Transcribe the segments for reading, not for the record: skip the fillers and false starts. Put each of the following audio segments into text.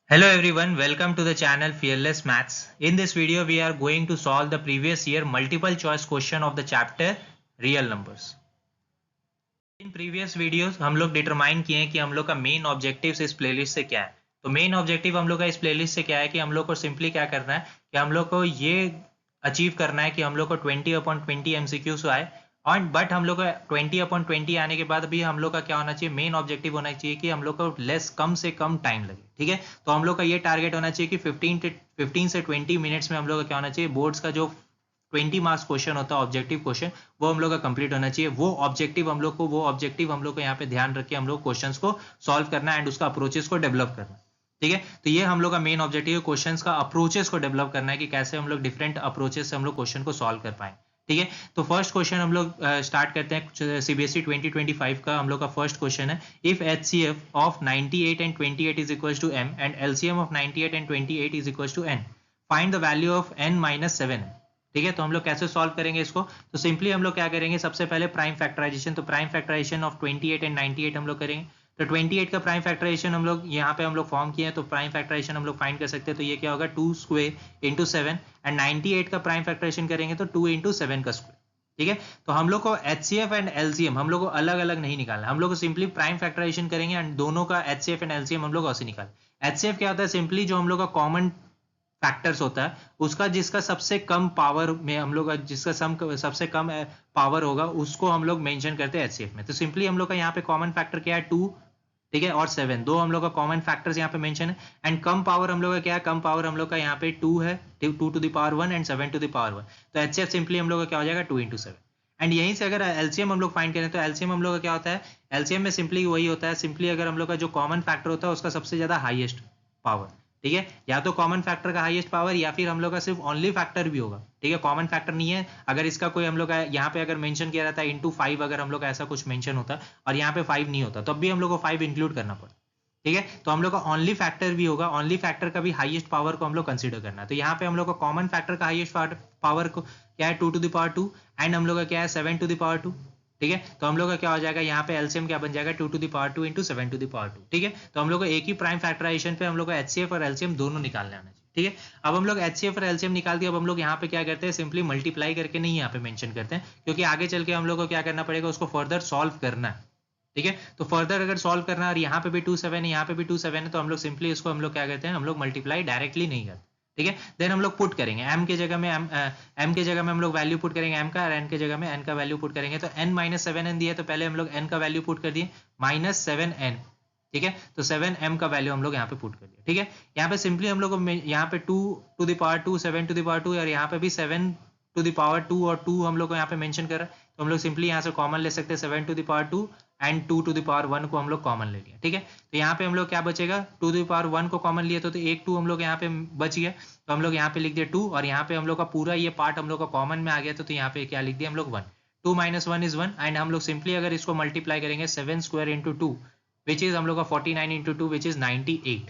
Hello everyone, welcome to the channel Fearless Maths. In this video, we are going to solve the previous year multiple choice question of the chapter Real Numbers. In previous videos हम लोग determine किए हैं कि हम लोग का main objective इस playlist से क्या है। तो मेन ऑब्जेक्टिव हम लोग का इस प्लेलिस्ट से क्या है कि हम लोग को सिंपली क्या करना है कि हम लोग को ये अचीव करना है कि हम लोग को 20/20 MCQs आए और बट हम लोग को 20/20 आने के बाद भी हम लोग का क्या होना चाहिए, मेन ऑब्जेक्टिव होना चाहिए कि हम लोग को कम से कम टाइम लगे। ठीक है, तो हम लोग का ये टारगेट होना चाहिए कि 15 से 20 मिनट्स में हम लोग का क्या होना चाहिए, बोर्ड्स का जो 20 मार्क्स क्वेश्चन होता है ऑब्जेक्टिव क्वेश्चन, वो हम लोग का कंप्लीट होना चाहिए। वो ऑब्जेक्टिव हम लोग को यहाँ पे ध्यान रख के हम लोग क्वेश्चंस को सॉल्व करना एंड उसका अप्रोचेस को डेवलप करना। ठीक है, तो ये हम लोग का मेन ऑब्जेक्टिव है, क्वेश्चंस का अप्रोचेस को डेवलप करना है कि कैसे हम लोग डिफरेंट अप्रोचेस से हम लोग क्वेश्चन को सॉल्व कर पाए। ठीक है, तो फर्स्ट क्वेश्चन हम लोग स्टार्ट करते हैं सीबीएसई 2025 का। हम लोग का फर्स्ट क्वेश्चन है, if HCF of 98 and 28 is equal to M and LCM of 98 and 28 is equal to N, find the value of n - 7। ठीक है, तो हम लोग कैसे सॉल्व करेंगे इसको, तो सिंपली हम लोग क्या करेंगे, सबसे पहले प्राइम फैक्टराइजेशन। तो प्राइम फैक्टराइजेशन ऑफ 28 एंड 98 हम लोग करेंगे। तो 28 का प्राइम फैक्टराइजेशन हम लोग यहाँ पे हम लोग फॉर्म किए हैं, तो प्राइम फैक्टराइजेशन हम लोग फाइंड कर सकते हैं। तो ये क्या होगा, 2 स्क्वायर इंटू 7 एंड 98 का प्राइम फैक्टराइजेशन करेंगे तो 2 इंटू 7 का स्क्वायर। ठीक है, तो हम लोग को एचसीएफ एंड एलसीएम हम लोग को अलग अलग नहीं निकालना, हम लोग को सिंपली प्राइम फैक्टराइजेशन करेंगे एंड दोनों का एचसीएफ एंड एलसीएम हम लोग ऐसे निकालें। एचसीएफ क्या होता है, सिंपली जो हम लोग का कॉमन फैक्टर्स होता है उसका जिसका सबसे कम पावर में हम लोग जिसका सबसे कम पावर होगा उसको हम लोग मेंशन करते हैं एचसीएफ में। तो सिंपली हम लोग का यहाँ पे कॉमन फैक्टर क्या है, 2। ठीक है, और 7, दो हम लोग का कॉमन फैक्टर्स यहाँ पे मेंशन है। एंड कम पावर हम लोग का क्या है, कम पावर हम लोग का यहाँ पे 2 है, 2 to the power 1 and 7 to the power 1। तो एचसीएफ सिंपली हम लोग का क्या हो जाएगा, 2 इंटू 7। एंड यहीं से अगर एलसीएम हम लोग फाइंड करें तो एलसीएम हम लोग का क्या होता है, एलसीएम में सिंपली वही होता है, सिंपली अगर हम लोग का जो कॉमन फैक्टर होता है उसका सबसे ज्यादा हाईएस्ट पावर। ठीक है, या तो कॉमन फैक्टर का हाईएस्ट पावर या फिर हम लोग का सिर्फ ओनली फैक्टर भी होगा। ठीक है, कॉमन फैक्टर नहीं है, अगर इसका कोई हम लोग का यहाँ पे अगर मेंशन किया रहता है इंटू 5, अगर हम लोग का ऐसा कुछ मेंशन होता और यहाँ पे 5 नहीं होता तब भी हम लोग को 5 इंक्लूड करना पड़ता। ठीक है, तो हम लोग का ओनली फैक्टर भी होगा, ओनली फैक्टर का भी हाईएस्ट पावर को हम लोग कंसीडर करना है। तो यहाँ पे हम लोग का कॉमन फैक्टर का हाईएस्ट पावर को क्या है, 2 टू द पावर 2 एंड हम लोग का क्या है, 7 टू द पावर 2। ठीक है, तो हम लोग का क्या हो जाएगा, यहाँ पे एलसीएम क्या बन जाएगा, 2 to the power 2 into 7 to the power 2। ठीक है, तो हम लोग को एक ही प्राइम फैक्टराइजेशन पे हम लोग को एचसीएफ और एलसीएम दोनों निकालने आना चाहिए। ठीक है, अब हम लोग एचसीएफ और एलसीएम निकाल दिया, अब हम लोग यहाँ पे क्या करते हैं, सिंपली मल्टीप्लाई करके नहीं यहाँ पे मेंशन करते हैं, क्योंकि आगे चल के हम लोग को क्या करना पड़ेगा, उसको फर्दर सॉल्व करना है। ठीक है, तो फर्दर अगर सॉल्व करना है और यहाँ पे भी 2 7 है, यहाँ पे भी 2 7 है, तो हम लोग सिंपली इसको हम लोग क्या कहते हैं, हम लोग मल्टीप्लाई डायरेक्टली नहीं करते। ठीक है, देन हम लोग पुट करेंगे m के जगह में m के जगह में हम लोग वैल्यू पुट करेंगे m का, और n के जगह में n का वैल्यू पुट करेंगे। तो n - 7n दिया तो पहले हम लोग n का वैल्यू पुट कर दिए -7n। ठीक है, तो 7m का वैल्यू हम लोग यहाँ पे पुट कर दिया। ठीक है, यहाँ पे सिंपली हम लोग यहाँ पे 2 to the power 2, 7 to the power 2 और यहाँ पे भी 7 टू द पावर 2 और 2 हम लोग को यहाँ पे मेंशन कर रहा है। तो हम लोग सिंपली यहाँ से कॉमन ले सकते हैं, 7 to the power 2 and 2 to the power 1 को हम लोग कॉमन ले लिया। ठीक है, तो यहाँ पे हम लोग क्या बचेगा, 2 टू द पावर 1 को कॉमन लिए तो एक 2 हम लोग यहाँ पे बच गया, तो हम लोग यहाँ पे लिख दिया 2 और यहाँ पे हम लोग का पूरा ये पार्ट हम लोग का कॉमन में आ गया, तो यहाँ पे क्या लिख दिया हम लोग 1। 2 - 1 इज 1 एंड हम लोग सिंपली अगर इसको मल्टीप्लाई करेंगे 7 स्क्वायर इंटू 2 विच इज हम लोग का 49 इंटू 2 विच इज 98।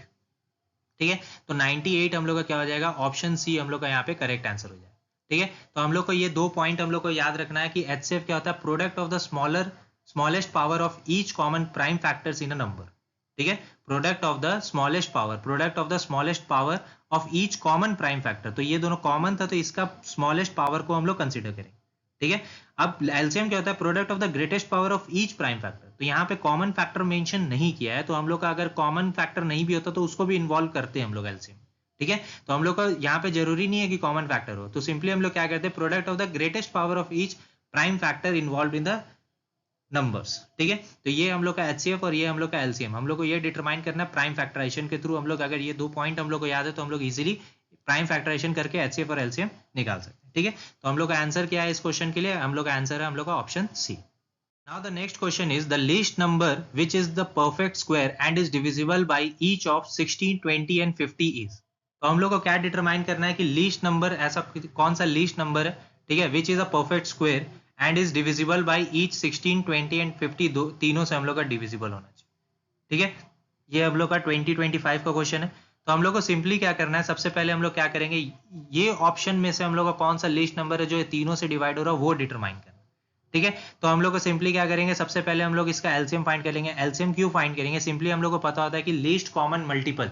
ठीक है, तो 98 हम लोग का क्या हो जाएगा, ऑप्शन सी हम लोग का यहाँ पे करेक्ट आंसर हो जाएगा। ठीक है, तो हम लोग को ये दो पॉइंट हम लोग को याद रखना है कि एचसीएफ क्या होता है, product of the smallest power of each common prime factors in a number. ठीक है, product of the smallest power of each common prime factor, तो ये दोनों कॉमन था तो इसका स्मॉलेस्ट पावर को हम लोग कंसिडर करेंगे। ठीक है, अब एलसीएम क्या होता है, product of the greatest power of each prime factor, तो यहाँ पे कॉमन फैक्टर मेंशन नहीं किया है, तो हम लोग का अगर कॉमन फैक्टर नहीं भी होता तो उसको भी इन्वॉल्व करते हैं हम लोग एलसीएम। ठीक है, तो हम लोग का यहाँ पे जरूरी नहीं है कि कॉमन फैक्टर हो, तो सिंपली हम लोग क्या करते हैं, product of the greatest power of each prime factor involve in the numbers. ठीक है, तो ये हम लोग का एचसीएफ और ये हम लोग का एलसीएम, हम लोग को ये डिटरमाइन करना है प्राइम फैक्टराइजेशन के थ्रू। हम लोग अगर ये दो पॉइंट हम लोग को याद है तो हम लोग इजीली प्राइम फैक्टराइजेशन करके एचसीएफ और एलसीएम निकाल सकते हैं। ठीक है, तो हम लोग का आंसर क्या है इस क्वेश्चन के लिए, हम लोग का आंसर है हम लोग का option C. Now the next question is the least number which is the perfect square and is divisible by each of 16, 20 and 50 is। तो हम लोग को क्या डिटरमाइन करना है कि लीस्ट नंबर ऐसा कौन सा लीस्ट नंबर है, ठीक है, which is a perfect square and is divisible by each 16, 20 and 50, दो तीनों से हम लोग का डिविजिबल होना चाहिए। ठीक है, ये हम लोग का 2025 का क्वेश्चन है। तो हम लोग को सिंपली क्या करना है, सबसे पहले हम लोग क्या करेंगे, ये ऑप्शन में से हम लोग का कौन सा लीस्ट नंबर है जो तीनों से डिवाइड हो रहा है वो डिटरमाइन करना। ठीक है, तो हम लोग को सिंपली क्या करेंगे, सबसे पहले हम लोग इसका एलसीएम फाइंड करेंगे। एलसीएम क्यों फाइंड करेंगे, सिंपली हम लोग को पता होता है कि लीस्ट कॉमन मल्टीपल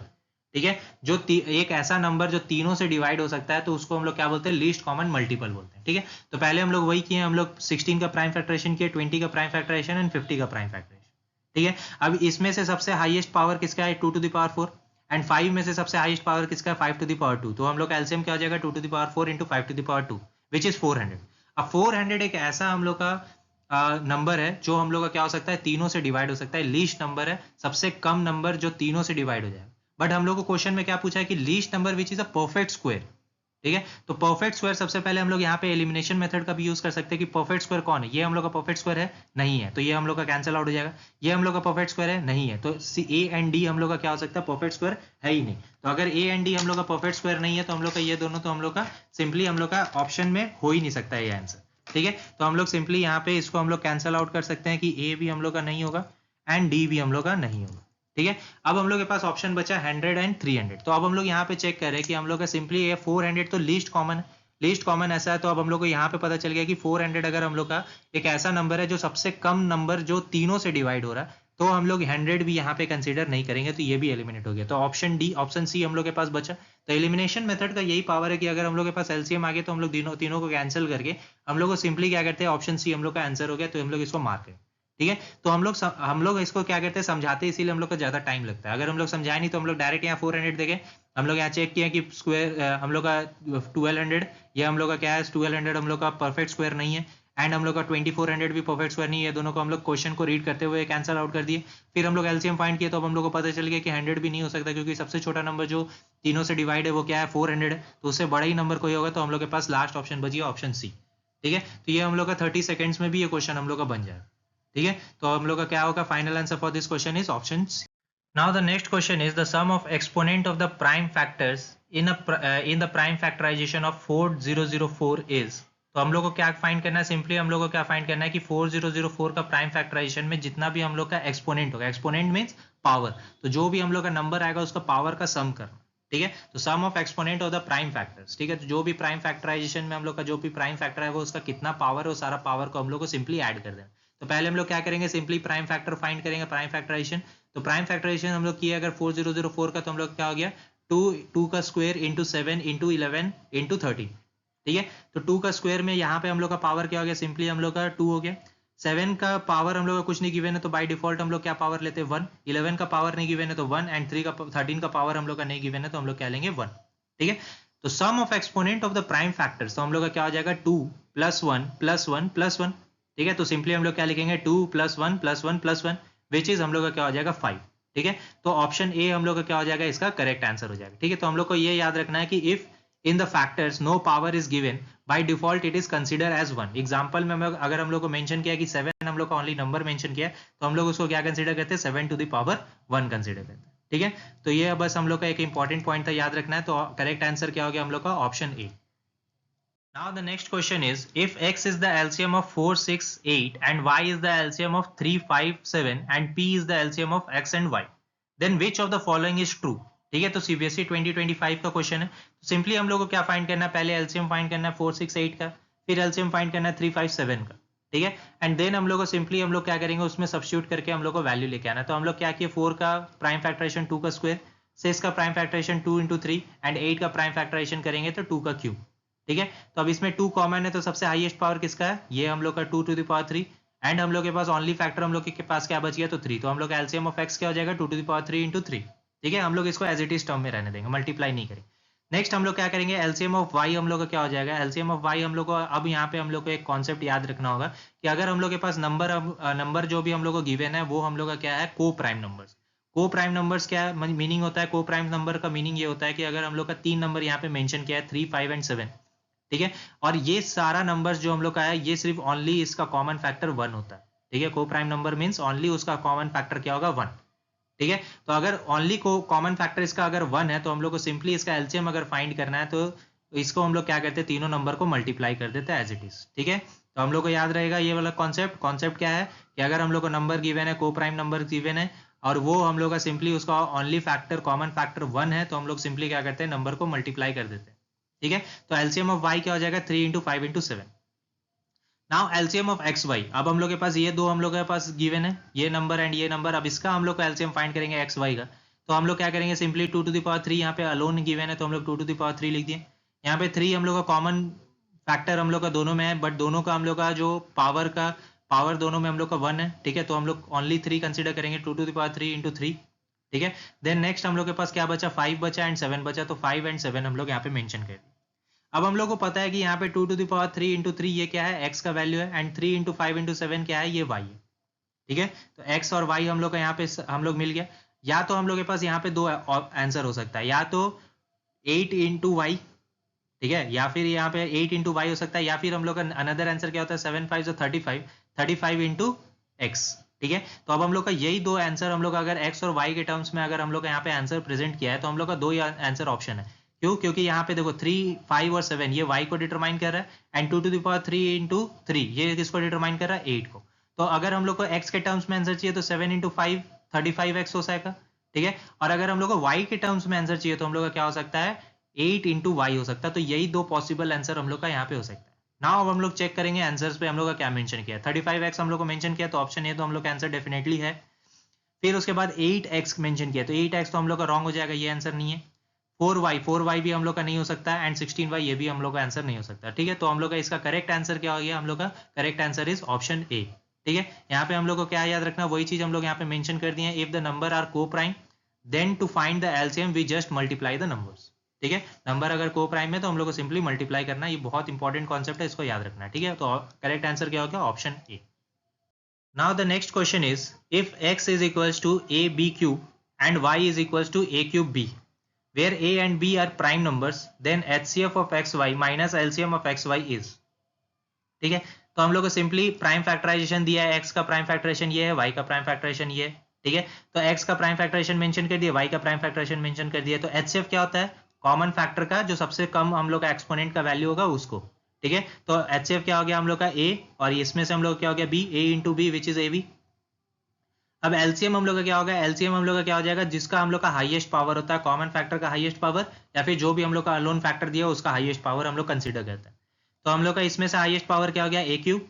ठीक है, जो एक ऐसा नंबर जो तीनों से डिवाइड हो सकता है तो उसको हम लोग क्या बोलते हैं, लीस्ट कॉमन मल्टीपल बोलते हैं। ठीक है, तो पहले हम लोग वही किए, हम लोग 16 का प्राइम फैक्टराइजेशन किए, 20 का प्राइम फैक्टराइजेशन एंड 50 का प्राइम फैक्टराइजेशन। ठीक है, अब इसमें से सबसे हाईएस्ट पावर किसका है, 2 टू द पावर 4, एंड 5 में से सबसे हाईएस्ट पावर किसका है, 5 टू द पावर 2। तो हम लोग का एलसीएम क्या हो जाएगा, 2 to the power 4 into 5 to the power 2 which is 400। अब 400 एक ऐसा हम लोग का नंबर है जो हम लोग का क्या हो सकता है, तीनों से डिवाइड हो सकता है, लीस्ट नंबर है, सबसे कम नंबर जो तीनों से डिवाइड हो जाएगा। बट हम लोग को क्वेश्चन में क्या पूछा है कि least number which is a perfect square. ठीक है, तो परफेक्ट स्क्वायर सबसे पहले हम लोग यहाँ पे एलिमिनेशन मेथड का भी यूज कर सकते हैं कि परफेक्ट स्क्वायर कौन है, ये हम लोग का परफेक्ट स्क्वायर है, नहीं है, तो ये हम लोग का कैंसिल आउट हो जाएगा। ये हम लोग का परफेक्ट स्क्वायर है, नहीं है, तो ए एंड डी हम लोग का क्या हो सकता है, परफेक्ट स्क्वायर है ही नहीं। तो अगर ए एंड डी हम लोग का परफेक्ट स्क्वायर नहीं है तो हम लोग का ये दोनों तो हम लोग का सिंपली हम लोग का ऑप्शन में हो ही नहीं सकता है ये आंसर। ठीक है, तो हम लोग सिंपली यहाँ पे इसको हम लोग कैंसिल आउट कर सकते हैं कि ए भी हम लोग का नहीं होगा एंड डी भी हम लोग का नहीं होगा। ठीक है, अब हम लोग के पास ऑप्शन बचा 100 एंड 300। तो अब हम लोग यहाँ पे चेक करें कि हम लोग का सिंपली ये 400 तो लीस्ट कॉमन है, लीस्ट कॉमन ऐसा है, तो अब हम लोग को यहाँ पे पता चल गया कि 400 अगर हम लोग का एक ऐसा नंबर है जो सबसे कम नंबर जो तीनों से डिवाइड हो रहा है, तो हम लोग 100 भी यहाँ पे कंसीडर नहीं करेंगे, तो ये भी एलिमिनेट हो गया। तो ऑप्शन डी, ऑप्शन सी हम लोग के पास बचा। तो एलिमिनेशन मेथड का यही पावर है कि अगर हम लोग के पास एलसीएम आ गया तो हम लोग तीनों को कैंसिल करके हम लोग को सिंपली क्या करते हैं, ऑप्शन सी हम लोग का आंसर हो गया, तो हम लोग इसको मार्क करें। ठीक है, तो हम लोग इसको क्या करते हैं, समझाते, इसीलिए हम लोग को ज्यादा टाइम लगता है। अगर हम लोग समझाए नहीं तो हम लोग डायरेक्ट यहाँ 400 देंगे। हम लोग यहाँ चेक किया कि स्क्वायर हम लोग का 1200, ये हम लोग का क्या है, 1200 हम लोग का परफेक्ट स्क्वायर नहीं है, एंड हम लोग का 2400 भी परफेक्ट स्क्वायर नहीं है। दोनों को हम लोग क्वेश्चन को रीड करते हुए कैंसिल आउट कर दिए। फिर हम लोग एलसीएम फाइंड किए तो अब हम लोग को पता चल गया कि 100 भी नहीं हो सकता, क्योंकि सबसे छोटा नंबर जो तीनों से डिवाइड है वो क्या है, 400 है, तो उससे बड़ा ही नंबर कोई होगा। तो हम लोग के पास लास्ट ऑप्शन बची ऑप्शन सी। ठीक है, तो ये हम लोग का 30 सेकेंड्स में भी ये क्वेश्चन हम लोग का बन जाएगा। ठीक है, तो हम लोग का क्या होगा, final answer for this question is option C. Now the next question is the sum of exponent of the prime factors in the prime factorization of 4004 is। तो हम लोग को क्या फाइंड करना है, सिंपली हम लोग को क्या फाइंड करना है कि 4004 का प्राइम फैक्टराइजेशन में जितना भी हम लोग का एक्सपोनेंट होगा, एक्सपोनेंट मींस पावर, तो जो भी हम लोग का नंबर आएगा उसका पावर का सम करना। ठीक है, तो sum of exponent of the prime factors. ठीक है, तो जो भी प्राइम फैक्टराइजेशन में हम लोग का जो भी प्राइम फैक्टर है वो उसका कितना पावर है, वो सारा पावर को हम लोग को सिंपली ऐड कर देना। तो पहले हम लोग क्या करेंगे, सिंपली प्राइम फैक्टर फाइंड करेंगे, प्राइम फैक्टराइजेशन। तो प्राइम फैक्टराइजेशन हम लोग किए अगर 4004 का, तो हम लोग क्या हो गया, 2 का स्क्वायर इंटू 7 इंटू 11 इंटू 13। ठीक है, तो 2 का स्क्वायर में यहाँ पे हम लोग का पावर क्या हो गया, सिंपली हम लोग का 2 हो गया। 7 का पावर हम लोग का कुछ नहीं गिवन है, तो बाय डिफॉल्ट हम लोग क्या पावर लेते हैं, 1। 11 का पावर नहीं गिवन है तो 1, एंड 13 का पावर हम लोग का नहीं गिवन है तो हम लोग क्या लेंगे, 1। ठीक है, तो sum of exponent of the prime factors, तो हम लोग का क्या हो जाएगा, 2 प्लस 1 प्लस 1 प्लस 1। ठीक है, तो सिंपली हम लोग क्या लिखेंगे, 2 plus 1 plus 1 plus 1 which is हम लोग का क्या हो जाएगा, 5। ठीक है, तो ऑप्शन ए हम लोग का क्या हो जाएगा, इसका करेक्ट आंसर हो जाएगा। ठीक है, तो हम लोग को ये याद रखना है कि if in the factors no power is given by default it is consider as 1। Example में अगर हम लोग को मेंशन किया कि 7 हम लोग का ओनली नंबर मेंशन किया, तो हम लोग उसको क्या कंसीडर करते हैं, 7 टू द पावर 1 कंसीडर करते हैं। ठीक है, तो ये बस हम लोग का एक इंपॉर्टेंट पॉइंट था, याद रखना है। तो करेक्ट आंसर क्या हो गया हम लोग का, option A. Now the next question is, if x is the LCM of 4, 6, 8 and y is the LCM of 3, 5, 7 and p is the LCM of x and y, then which of the following is true। ठीक है, तो CBSE 2025 का question है। तो simply हम लोग को क्या फाइंड करना है, पहले एलसीएम फाइंड करना है 4, 6, 8 का, फिर एलसीएम फाइंड करना है 3, 5, 7 का। ठीक है, एंड देन हम लोग को सिंपली हम लोग क्या करेंगे, उसमें सब्स्टिट्यूट करके हम लोग को वैल्यू लेके आना है। तो हम लोग क्या किए, 4 का प्राइम फैक्टराइजेशन 2 का स्क्वायर, 6 का प्राइम फैक्टराइजेशन 2 इंटू 3 एंड 8 का प्राइम फैक्टराइजेशन करेंगे तो 2 का क्यूब। ठीक है, तो अब इसमें 2 कॉमन है, तो सबसे हाईएस्ट पावर किसका है, ये हम लोग का 2 टू द पावर 3, एंड हम लोग के पास ओनली फैक्टर हम लोग के पास क्या बच गया, तो 3। तो हम लोग का एलसीएम ऑफ एक्स क्या हो जाएगा, 2 टू द पावर 3 इंटू 3। ठीक है, हम लोग इसको एज इट इज टर्म में रहने देंगे, मल्टीप्लाई नहीं करेंगे। नेक्स्ट हम लोग क्या करेंगे, एलसीएम ऑफ वाई हम लोग का क्या हो जाएगा, एलसीएम ऑफ वाई हम लोग को अब यहाँ पे हम लोग को एक कॉन्सेप्ट याद रखना होगा कि अगर हम लोग के पास नंबर जो भी हम लोग को गिवन है वो हम लोग का क्या है, को प्राइम नंबर्स। को प्राइम नंबर्स क्या है, मीनिंग होता है, को प्राइम नंबर का मीनिंग ये होता है कि अगर हम लोग का 3 नंबर यहाँ पे मेंशन किया है, 3, 5 एंड 7। ठीक है, और ये सारा नंबर्स जो हम लोग का है ये सिर्फ ओनली इसका कॉमन फैक्टर 1 होता है। ठीक है, को प्राइम नंबर मींस ओनली उसका कॉमन फैक्टर क्या होगा, 1। ठीक है, तो अगर ओनली को कॉमन फैक्टर इसका अगर 1 है तो हम लोग को सिंपली इसका एलसीएम अगर फाइंड करना है तो इसको हम लोग क्या करते हैं, तीनों नंबर को मल्टीप्लाई कर देते हैं एज इट इज। ठीक है, तो हम लोग को याद रहेगा ये वाला कॉन्सेप्ट क्या है कि अगर हम लोग को नंबर गिवन है, को प्राइम नंबर गिवन है और वो हम लोग का सिंपली उसका ओनली फैक्टर कॉमन फैक्टर 1 है, तो हम लोग सिंपली क्या करते हैं, नंबर को मल्टीप्लाई कर देते हैं। ठीक है, तो एलसीएम ऑफ वाई क्या हो जाएगा, 3 into 5 into 7। Now LCM of x y, अब हम लोग के पास ये दो हम लोग के पास गिवन है, ये नंबर एंड ये नंबर। अब इसका हम लोग को एलसीएम फाइंड करेंगे एक्स वाई का। तो हम लोग क्या करेंगे, सिंपली 2 टू द पावर 3 यहाँ पे अलोन गिवन है तो हम लोग 2 टू द पावर 3 लिख दिए। यहाँ पे 3 हम लोग का कॉमन फैक्टर हम लोग का दोनों में है, बट दोनों का हम लोग का जो पावर दोनों में हम लोग का 1 है, ठीक है। तो हम लोग ओनली 3 कंसीडर करेंगे, 2 टू द पावर 3 इंटू 3, ठीक है। देन नेक्स्ट हम लोग के पास क्या बचा, 5 बचा एंड 7 बचा, तो 5 एंड 7 हम लोग यहाँ पे मेंशन कर दिए। अब हम लोग को पता है कि यहाँ पे 2 टू द पावर 3 इंटू 3 ये क्या है, x का वैल्यू है, एंड 3 इंटू 5 इंटू 7 क्या है, ये y है, ठीक है। तो x और y हम लोग का यहाँ पे हम लोग मिल गया। या तो हम लोग के पास यहाँ पे दो आंसर हो सकता है, या तो 8 इंटू वाई, ठीक है, या फिर यहाँ पे 8 इंटू वाई हो सकता है, या फिर हम लोग का अनदर आंसर क्या होता है 7 5 35 इंटू एक्स, ठीक है। तो अब हम लोग का यही दो आंसर हम लोग अगर x और y के टर्म्स में अगर हम लोग यहाँ पे आंसर प्रेजेंट किया है तो हम लोग का दो ही आंसर ऑप्शन है। क्यों? क्योंकि यहाँ पे देखो 3 5 और 7 ये y को डिटरमाइन कर रहा है, and 2 to the power 3 into 3 ये किसको डिटरमाइन कर रहा है, 8 को। तो अगर हम लोग को x के टर्म्स में आंसर चाहिए तो 7 इंटू 5 35x हो जाएगा, ठीक है। और अगर हम लोग को y के टर्म्स में आंसर चाहिए तो हम लोग का क्या हो सकता है, 8 इंटू वाई हो सकता है। तो यही दो पॉसिबल आंसर हम लोग का यहाँ पे हो सकता है। नाउ अब हम लोग चेक करेंगे आंसर्स पे हम लोग का क्या मेंशन किया है। 35x हम लोग को मेंशन किया तो ऑप्शन ए तो हम लोग का आंसर डेफिनेटली है। फिर उसके बाद 8x मेंशन किया तो 8x तो हम लोग का रॉन्ग हो जाएगा, ये आंसर नहीं है। 4y भी हम लोग का नहीं हो सकता एंड 16y ये भी हम लोग का आंसर नहीं हो सकता, ठीक है। तो हम लोग का इसका करेक्ट आंसर क्या हो गया, हम लोग का correct answer is option A, ठीक है। यहाँ पे हम लोग को क्या याद रखना, वही चीज हम लोग यहाँ पे मेंशन कर दिए हैं, if the number are coprime then to find the LCM we just multiply the numbers, ठीक है। नंबर अगर को प्राइम है तो हम लोग को सिंपली मल्टीप्लाई करना, ये बहुत इंपॉर्टेंट कॉन्सेप्ट है, इसको याद रखना, ठीक है। तो करेक्ट आंसर क्या हो गया, option A. Now the next question is if x is equals to a b cube and y is equals to a cube b where a and b are prime numbers then HCF of xy minus LCM of xy is, ठीक है। तो हम लोग को simply prime factorisation दिया है, x का prime factorisation ये है, y का प्राइम फैक्टराइजेशन ये है, ठीक है। तो x का प्राइम फैक्टराइजेशन मेंशन कर दिया, y का प्राइम फैक्टराइजेशन मेंशन कर दिया। तो HCF क्या होता है, कॉमन फैक्टर का जो सबसे कम हम लोग का एक्सपोनेंट का वैल्यू होगा उसको, ठीक है। तो HCF क्या हो गया हम लोग का a, और इसमें से हम लोग क्या हो गया b, a into b which is ab। अब एलसीएम हम लोग का क्या होगा, एलसीएम हम लोग का क्या हो जाएगा, जिसका हम लोग का हाईएस्ट पावर होता है, कॉमन फैक्टर का हाईएस्ट पावर, या फिर जो भी हम लोग का अलोन फैक्टर दिया उसका हाईएस्ट पावर हम लोग कंसीडर करते हैं। तो हम लोग का इसमें से हाईएस्ट पावर क्या हो गया, ए क्यूब,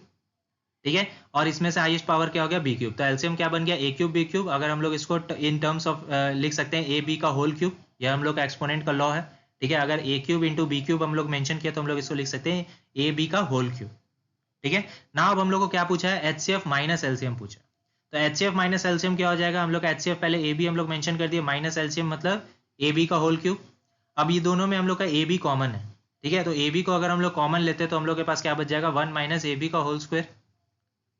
ठीक है, और इसमें से हाईएस्ट पावर क्या हो गया, बी क्यूब। तो एलसीएम क्या बन गया, ए क्यूब बी क्यूब। अगर हम लोग इसको इन टर्म्स ऑफ लिख सकते हैं ए बी का होल क्यूब, यह हम लोग का एक्सपोनेंट का लॉ है, ठीक है। अगर ए क्यूब इंटू बी क्यूब हम लोग मेंशन किया तो हम लोग इसको लिख सकते हैं ए बी का होल क्यूब, ठीक है। नाउ अब हम लोग को क्या पूछा है, एचसीएफ माइनस एलसीएम पूछा। तो एचसीएफ माइनस एलसीएम क्या हो जाएगा, हम लोग का एचसीएफ पहले ए बी हम लोग मेंशन कर दिए, माइनस एलसीएम मतलब ए बी का होल क्यूब। अब ये दोनों में हम लोग का ए बी कॉमन है, ठीक है। तो ए बी को अगर हम लोग कॉमन लेते हैं तो हम लोग के पास क्या बच जाएगा, 1 माइनस ए बी का होल स्क्वायर,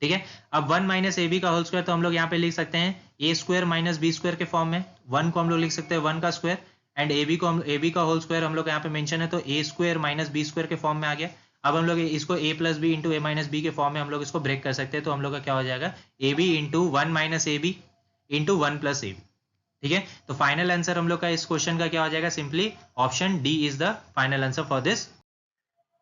ठीक है। अब 1 माइनस ए बी का होल स्क्वायर तो हम लोग यहाँ पे लिख सकते हैं ए स्क्वायर माइनस बी स्क्वायर के फॉर्म में। 1 को हम लोग लिख सकते हैं 1 का स्क्वायर, एंड ए बी का होल स्क्वायर हम लोग यहाँ पे मेंशन है तो a square minus b square के फॉर्म में आ गया। अब हम लोग इसको a plus b into a minus b के फॉर्म में हम लोग इसको ब्रेक कर सकते हैं। तो हम लोग का क्या हो जाएगा, a b into 1 minus a b into 1 plus a b, ठीक है। तो फाइनल आंसर हम लोग का इस क्वेश्चन का क्या हो जाएगा, simply option D is the final answer for this.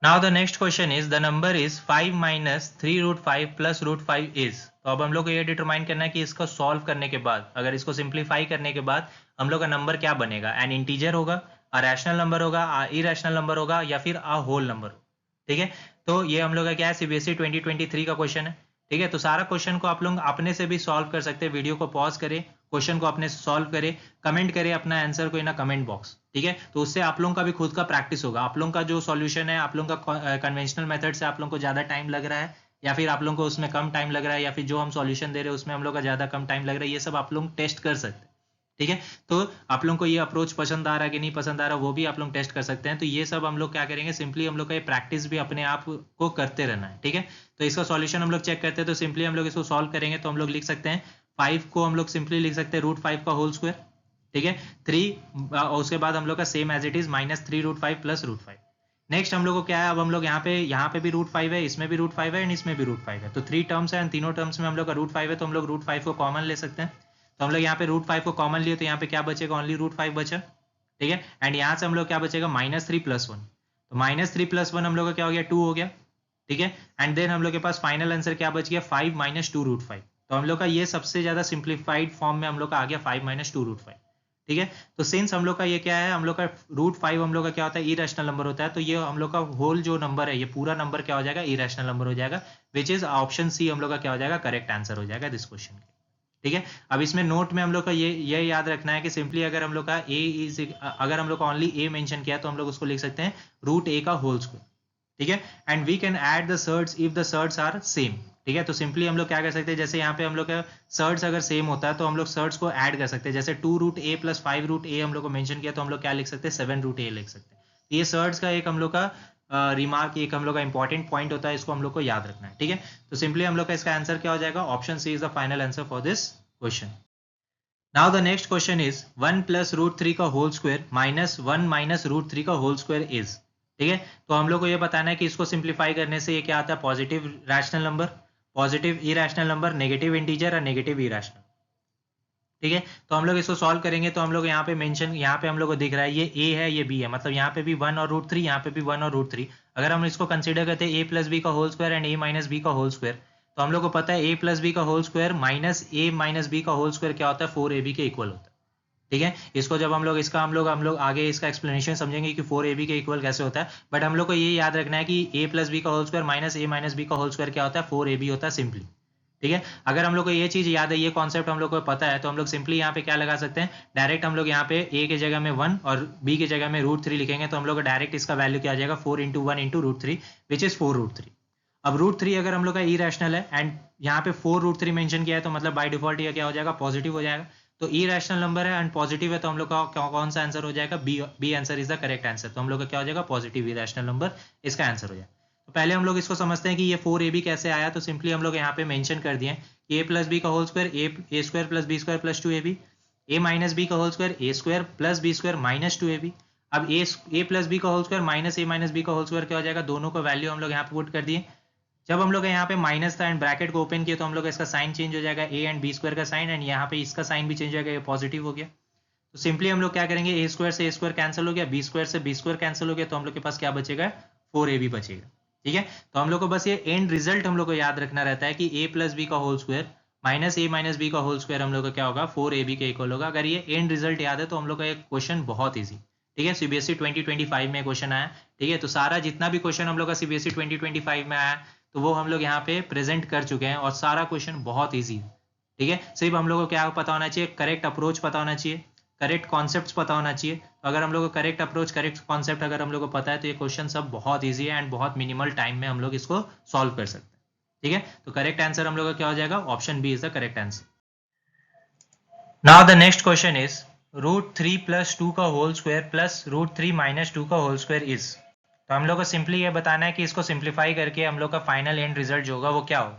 Now the next question is the number is 5 minus 3 root 5 plus root 5 is. तो अब हम लोग को ये डिटरमाइन करना है कि इसको सॉल्व करने के बाद, अगर इसको सिंप्लीफाई करने के बाद हम लोग का नंबर क्या बनेगा, एन इंटीजर होगा, अ रैशनल नंबर होगा, अ इरेशनल नंबर होगा, या फिर अ होल नंबर होगा, ठीक है। तो ये हम लोग का क्या है, सीबीएसई 2023 का क्वेश्चन है, ठीक है। तो सारा क्वेश्चन को आप लोग अपने से भी सॉल्व कर सकते हैं, वीडियो को पॉज करें, क्वेश्चन को अपने से सॉल्व करें, कमेंट करें अपना आंसर को इन कमेंट बॉक्स, ठीक है। तो उससे आप लोगों का भी खुद का प्रैक्टिस होगा। आप लोगों का जो सॉल्यूशन है, आप लोगों का कन्वेंशनल मेथड से आप लोगों को ज्यादा टाइम लग रहा है, या फिर आप लोगों को उसमें कम टाइम लग रहा है, या फिर जो हम सॉल्यूशन दे रहे हैं उसमें हम लोग का ज्यादा कम टाइम लग रहा है, ये सब आप लोग टेस्ट कर सकते हैं, ठीक है। तो आप लोगों को ये अप्रोच पसंद आ रहा है कि नहीं पसंद आ रहा, वो भी आप लोग टेस्ट कर सकते हैं। तो ये सब हम लोग क्या करेंगे, सिंपली हम लोग का ये प्रैक्टिस भी अपने आप को करते रहना है, ठीक है। तो इसका सॉल्यूशन हम लोग चेक करते हैं। तो सिंपली हम लोग इसको सॉल्व करेंगे तो हम लोग लिख सकते हैं 5 को हम लोग सिंपली लिख सकते हैं रूट 5 का होल स्क्वायर, ठीक है। 3 उसके बाद हम लोग का same as it is minus 3 root 5 plus root 5। Next हम लोग को क्या है, अब हम लोग यहाँ पे भी रूट 5 है, इसमें भी रूट 5 है, एंड इसमें भी रूट 5 है। तो 3 टर्म्स है, तीनों टर्म्स में हम लोग का रूट 5 है, तो हम लोग रूट 5 को कॉमन ले सकते हैं। तो हम लोग यहाँ पे रूट 5 को कॉमन लिए तो यहाँ पे क्या बचेगा, ओनली रूट 5 बचा, ठीक है। एंड यहाँ से हम लोग क्या बचेगा, माइनस 3 प्लस 1। तो माइनस 3 प्लस 1 हम लोग का क्या हो गया, 2 हो गया, ठीक है। एंड देन हम लोग के पास फाइनल आंसर क्या बच गया, 5 माइनस 2 रूट 5। तो हम लोग का ये सबसे ज्यादा सिंप्लीफाइड फॉर्म में हम लोग का आ गया 5 माइनस 2 रूट 5, ठीक है। तो सिंस हम लोग का ये क्या है, हम लोग का रूट 5 हम लोग का क्या होता है, इरेशनल नंबर होता है। तो ये हम लोग का होल जो नंबर है, ये पूरा नंबर क्या हो जाएगा, इरेशनल नंबर हो जाएगा, विच इज ऑप्शन सी हम लोग का क्या हो जाएगा, करेक्ट आंसर हो जाएगा दिस क्वेश्चन के। ठीक है। अब इसमें नोट में हम लोग का ये याद रखना है कि सिंपली अगर हम लोग का अगर हम लोग का ओनली ए मेंशन किया तो हम लोग उसको लिख सकते हैं रूट ए का होल स्क्वायर, ठीक है। And we can add the surds if the surds are same, ठीक है। तो सिंपली हम लोग क्या कर सकते हैं, जैसे यहाँ पे हम लोग का सर्ड्स अगर सेम होता है तो हम लोग सर्ड्स को ऐड कर सकते हैं। जैसे 2 रूट ए प्लस 5 रूट ए हम लोग को मेंशन किया तो हम लोग क्या लिख सकते हैं, 7 रूट ए लिख सकते हैं। ये सर्ड्स का एक हम लोग का रिमार्क, एक हम लोग का इंपॉर्टेंट पॉइंट होता है, इसको हम लोग को याद रखना है, ठीक है। तो सिंपली हम लोग का इसका आंसर क्या हो जाएगा, option C is the final answer for this question. Now the next question is 1 plus root 3 का whole square minus 1 minus root 3 का होल स्क्वायर इज, ठीक है। तो हम लोग को ये बताना है कि इसको सिंप्लीफाई करने से ये क्या आता है, positive rational number, positive irrational number, negative integer और नेगेटिव इरैशनल, ठीक है। तो हम लोग इसको सॉल्व करेंगे तो हम लोग यहाँ पे मेंशन, यहाँ पे हम लोग को दिख रहा है ये a है ये b है, मतलब यहाँ पे भी 1 और रूट 3, यहाँ पे भी 1 और रूट 3। अगर हम इसको कंसीडर करते हैं a प्लस बी का whole square and a minus B का होल स्क्वायर, तो हम लोग को पता है a प्लस बी का whole square minus a minus B का होल स्क्वायर क्या होता है, 4ab के इक्वल होता है, ठीक है। इसको जब हम लोग इसका हम लोग आगे इसका एक्सप्लेनेशन समझेंगे कि 4ab के इक्वल कैसे होता है, बट हम लोग को ये याद रखना है कि a प्लस बी का whole square minus a minus B का होल स्क्वायर क्या होता है, 4ab होता है सिंपली, ठीक है। अगर हम लोग को ये चीज याद है, ये कॉन्सेप्ट हम लोग को पता है, तो हम लोग सिंपली यहाँ पे क्या लगा सकते हैं, डायरेक्ट हम लोग यहाँ पे a के जगह में 1 और b की जगह में रूट 3 लिखेंगे, तो हम लोग को डायरेक्ट इसका वैल्यू क्या आ जाएगा, 4 into 1 into root 3 which is 4 root 3। अब रूट 3 अगर हम लोग का इरैशनल है एंड यहाँ पे 4 रूट 3 मेंशन किया है, तो मतलब बाय डिफॉल्ट ये क्या हो जाएगा, पॉजिटिव हो जाएगा। तो इरैशनल नंबर है एंड पॉजिटिव है, तो हम लोग का कौन सा आंसर हो जाएगा, b answer is the correct answer. तो हम लोग का क्या हो जाएगा, पॉजिटिव इरैशनल नंबर इसका आंसर हो जाएगा। तो पहले हम लोग इसको समझते हैं कि ये 4ab कैसे आया। तो सिंपली हम लोग यहाँ पे मेंशन कर दिए कि a प्लस बी का whole square A square plus B square plus 2ab, a minus B का whole square A square plus B square minus 2ab। अब ए प्लस बी का whole square minus A minus B का whole square क्या हो जाएगा, दोनों का value हम लोग यहाँ पे पुट कर दिए। जब हम लोग यहाँ पे माइनस था एंड ब्रैकेट को ओपन किया तो हम लोग इसका साइन चेंज हो जाएगा, ए एंड बी स्क्वायर का साइन, एंड यहाँ पे इसका साइन भी चेंज हो जाएगा, ये पॉजिटिव हो गया। तो सिंपली हम लोग क्या करेंगे, ए स्क्वायर से ए स्क्वायर कैंसिल हो गया, बी स्क्वायर से बी स्क्वायर कैंसिल हो गया, तो हम लोग के पास क्या बचेगा, 4ab बचेगा, ठीक है। तो हम लोग को बस ये एंड रिजल्ट हम लोग को याद रखना रहता है कि a प्लस बी का whole square minus A minus B का होल स्क्वायर हम लोग का क्या होगा, 4ab के इक्वल होगा। अगर ये एंड रिजल्ट याद है तो हम लोग का एक क्वेश्चन बहुत ईजी, ठीक है, सीबीएसई 2025 में क्वेश्चन आया, ठीक है। तो सारा जितना भी क्वेश्चन हम लोग का सीबीएसई 2025 में आया तो वो हम लोग यहाँ पे प्रेजेंट कर चुके हैं और सारा क्वेश्चन बहुत ईजी है, ठीक है। सिर्फ हम लोग को क्या पता होना चाहिए, करेक्ट अप्रोच पता होना चाहिए, करेक्ट कॉन्सेप्ट्स पता होना चाहिए। तो अगर हम लोग को करेक्ट अप्रोच करेक्ट कॉन्सेप्ट अगर हम लोग को पता है तो ये क्वेश्चन सब बहुत ईजी है एंड बहुत मिनिमल टाइम में हम लोग इसको सॉल्व कर सकते हैं, ठीक है। तो करेक्ट आंसर हम लोग का क्या हो जाएगा, option B is the correct answer. Now the next question is root 3 plus 2 का whole square plus root 3 minus 2 का होल स्क्वायर इज। तो हम लोग को सिंपली ये बताना है कि इसको सिंप्लीफाई करके हम लोग का फाइनल एंड रिजल्ट जो होगा वो क्या हो,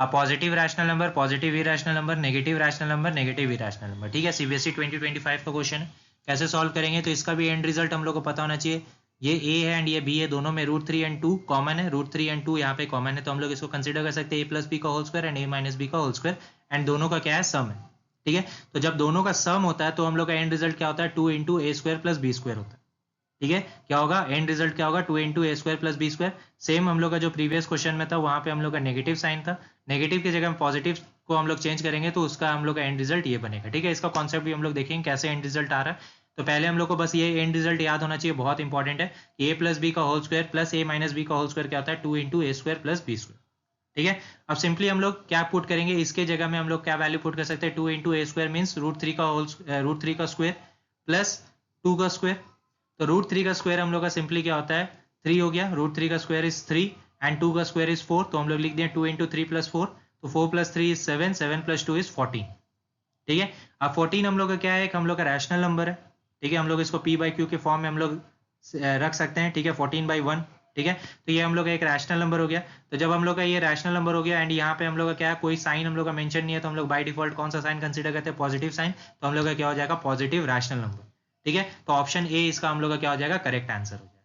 a positive rational number, positive irrational number, negative rational number, negative irrational number, ठीक है। सीबीएसई 2025 का क्वेश्चन है, कैसे सॉल्व करेंगे, तो इसका भी एंड रिजल्ट हम लोग को पता होना चाहिए। ये a है एंड ये b है, दोनों में रूट 3 एंड 2 कॉमन है, रूट 3 एंड 2 यहाँ पे कॉमन है, तो हम लोग इसको कंसिडर कर सकते हैं a प्लस बी का whole square and a minus B का होल स्क्वायर, एंड दोनों का क्या है, सम है, ठीक है। तो जब दोनों का सम होता है तो हम लोग का एंड रिजल्ट क्या होता है, 2 into A square plus B square होता है, ठीक है। क्या होगा, एंड रिजल्ट क्या होगा, 2 into A square plus B square. Same हम लोग का जो प्रीवियस क्वेश्चन में था वहां पे हम लोग का नेगेटिव साइन था, नेगेटिव की जगह हम पॉजिटिव को हम लोग चेंज करेंगे तो उसका हम लोग का एंड रिजल्ट ये बनेगा, ठीक है। इसका कॉन्सेप्ट भी हम लोग देखेंगे कैसे एंड रिजल्ट आ रहा है। तो पहले हम लोग को बस ये एंड रिजल्ट याद होना चाहिए, बहुत इंपॉर्टेंट है कि ए प्लस बी का होल स्क्वायर प्लस ए माइनस बी का होल स्क्वायर क्या होता है, 2 into A square plus B square, ठीक है। अब सिंपली हम लोग क्या पुट करेंगे, इसके जगह में हम लोग क्या वैल्यू पुट कर सकते हैं, 2 into A square means root 3 का स्क्वायर प्लस 2 का स्क्वायर। तो रूट 3 का स्क्वायर हम लोग का सिंपली क्या होता है, 3 हो गया, रूट 3 का स्क्वायर इज 3 एंड 2 का स्क्वायर इज 4, तो हम लोग लिख दिए 2 इंटू 3 प्लस 4, तो 4 प्लस 3 इज 7, 7 प्लस 2 इज 14, ठीक है। अब 14 हम लोग का क्या है, हम लोग का रैशनल नंबर है, ठीक है। हम लोग इसको p बाई क्यू के फॉर्म में हम लोग रख सकते हैं, ठीक है, 14 बाई 1, ठीक है। तो ये हम लोग का एक रैशनल नंबर हो गया। तो जब हम लोग का ये रैशनल नंबर हो गया एंड यहाँ पे हम लोग का क्या है, कोई साइन हम लोग का मेंशन नहीं है, तो हम लोग बाय डिफॉल्ट कौन सा साइन कंसीडर करते हैं, पॉजिटिव साइन, तो हम लोग का क्या हो जाएगा, पॉजिटिव रैशनल नंबर, ठीक है। तो ऑप्शन ए इसका हम लोग का क्या हो जाएगा, करेक्ट आंसर हो जाएगा,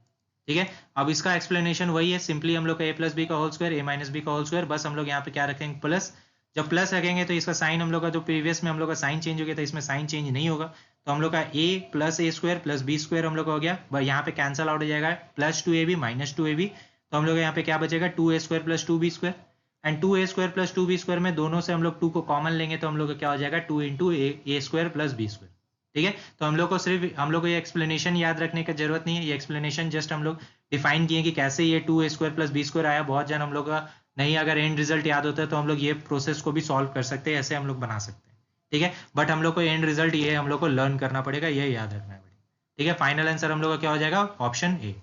ठीक है। अब इसका एक्सप्लेनेशन वही है, सिंपली हम लोग का ए प्लस बी का होल स्क्वायर, ए माइनस बी का होल स्क्वायर, बस हम लोग यहाँ पे क्या रखेंगे, प्लस। जब प्लस रखेंगे तो इसका साइन हम लोग का जो प्रीवियस में हम लोग का साइन चेंज हो गया था, इसमें साइन चेंज नहीं होगा, तो हम लोग का a plus a square plus B square हम लोग का हो गया, यहाँ पे कैंसल आउट हो जाएगा, प्लस 2ab माइनस 2ab, तो हम लोग यहाँ पे क्या बचेगा, 2a square plus 2b square, and 2a square plus 2b square में दोनों से हम लोग 2 को कॉमन लेंगे तो हम लोग का क्या हो जाएगा, 2 into A square plus B square, ठीक है। तो हम लोग को सिर्फ हम लोग को ये एक्सप्लेनेशन याद रखने की जरूरत नहीं है, ये एक्सप्लेनेशन जस्ट हम लोग डिफाइन किए कि कैसे ये 2a square plus B square आया। बहुत जन हम लोग का नहीं, अगर एंड रिजल्ट याद होता है तो हम लोग ये प्रोसेस को भी सॉल्व कर सकते हैं, ऐसे हम लोग बना सकते हैं, ठीक है, बट हम लोग को एंड रिजल्ट ये हम लोग को लर्न करना पड़ेगा, ये याद रखना है। ठीक है, फाइनल आंसर हम लोग का क्या हो जाएगा, option A.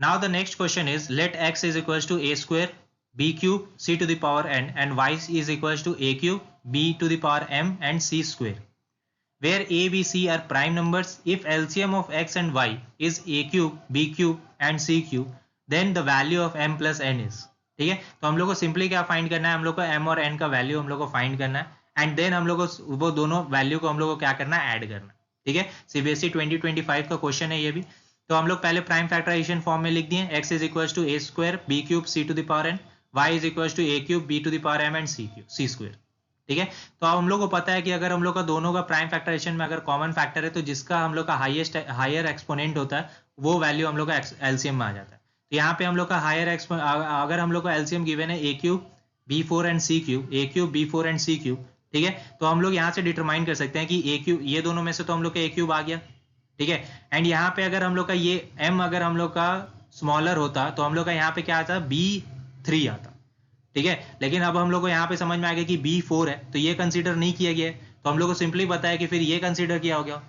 Now the next question is let x is equal to a square b cube c to the power n and y is equal to a cube b to the power m and c square where a b c are prime numbers. If LCM of x and y is a cube b cube and c cube then the value of m plus n is। ठीक है, तो हम लोग को simply क्या find करना है, हम लोग को m और n का वैल्यू हम लोग को फाइंड करना है एंड देन हम लोग को वो दोनों वैल्यू को हम लोग को क्या करना है, ऐड करना। ठीक है, CBSE 2025 का क्वेश्चन है ये भी। तो हम लोग पहले प्राइम फैक्टराइजेशन फॉर्म में लिख दिए, x is equal to a square b cube c to the power n, y is equal to a cube b to the power m and c square. ठीक है, तो अब हम लोग को पता है कि अगर हम लोग का दोनों का प्राइम फैक्टराइजेशन में अगर कॉमन फैक्टर है तो जिसका हम लोग का हायर एक्सपोनेंट होता है वो वैल्यू हम लोग का एलसीएम में आ जाता है। तो यहाँ पे हम लोग का अगर हम लोग का एलसीएम गिवन है a cube b4 and c cube, a cube b4 and c cube. ठीक है, तो हम लोग यहाँ से डिटरमाइन कर सकते हैं कि a क्यूब, ये दोनों में से तो हम लोग का a क्यूब आ गया। ठीक है, एंड यहाँ पे अगर हम लोग का ये m अगर हम लोग का स्मॉलर होता तो हम लोग का यहाँ पे क्या आता, b3 आता। ठीक है, लेकिन अब हम लोग को यहाँ पे समझ में आ गया कि b4 है तो ये कंसीडर नहीं किया गया है, तो हम लोग को सिंपली पता है कि फिर ये कंसीडर किया होगा।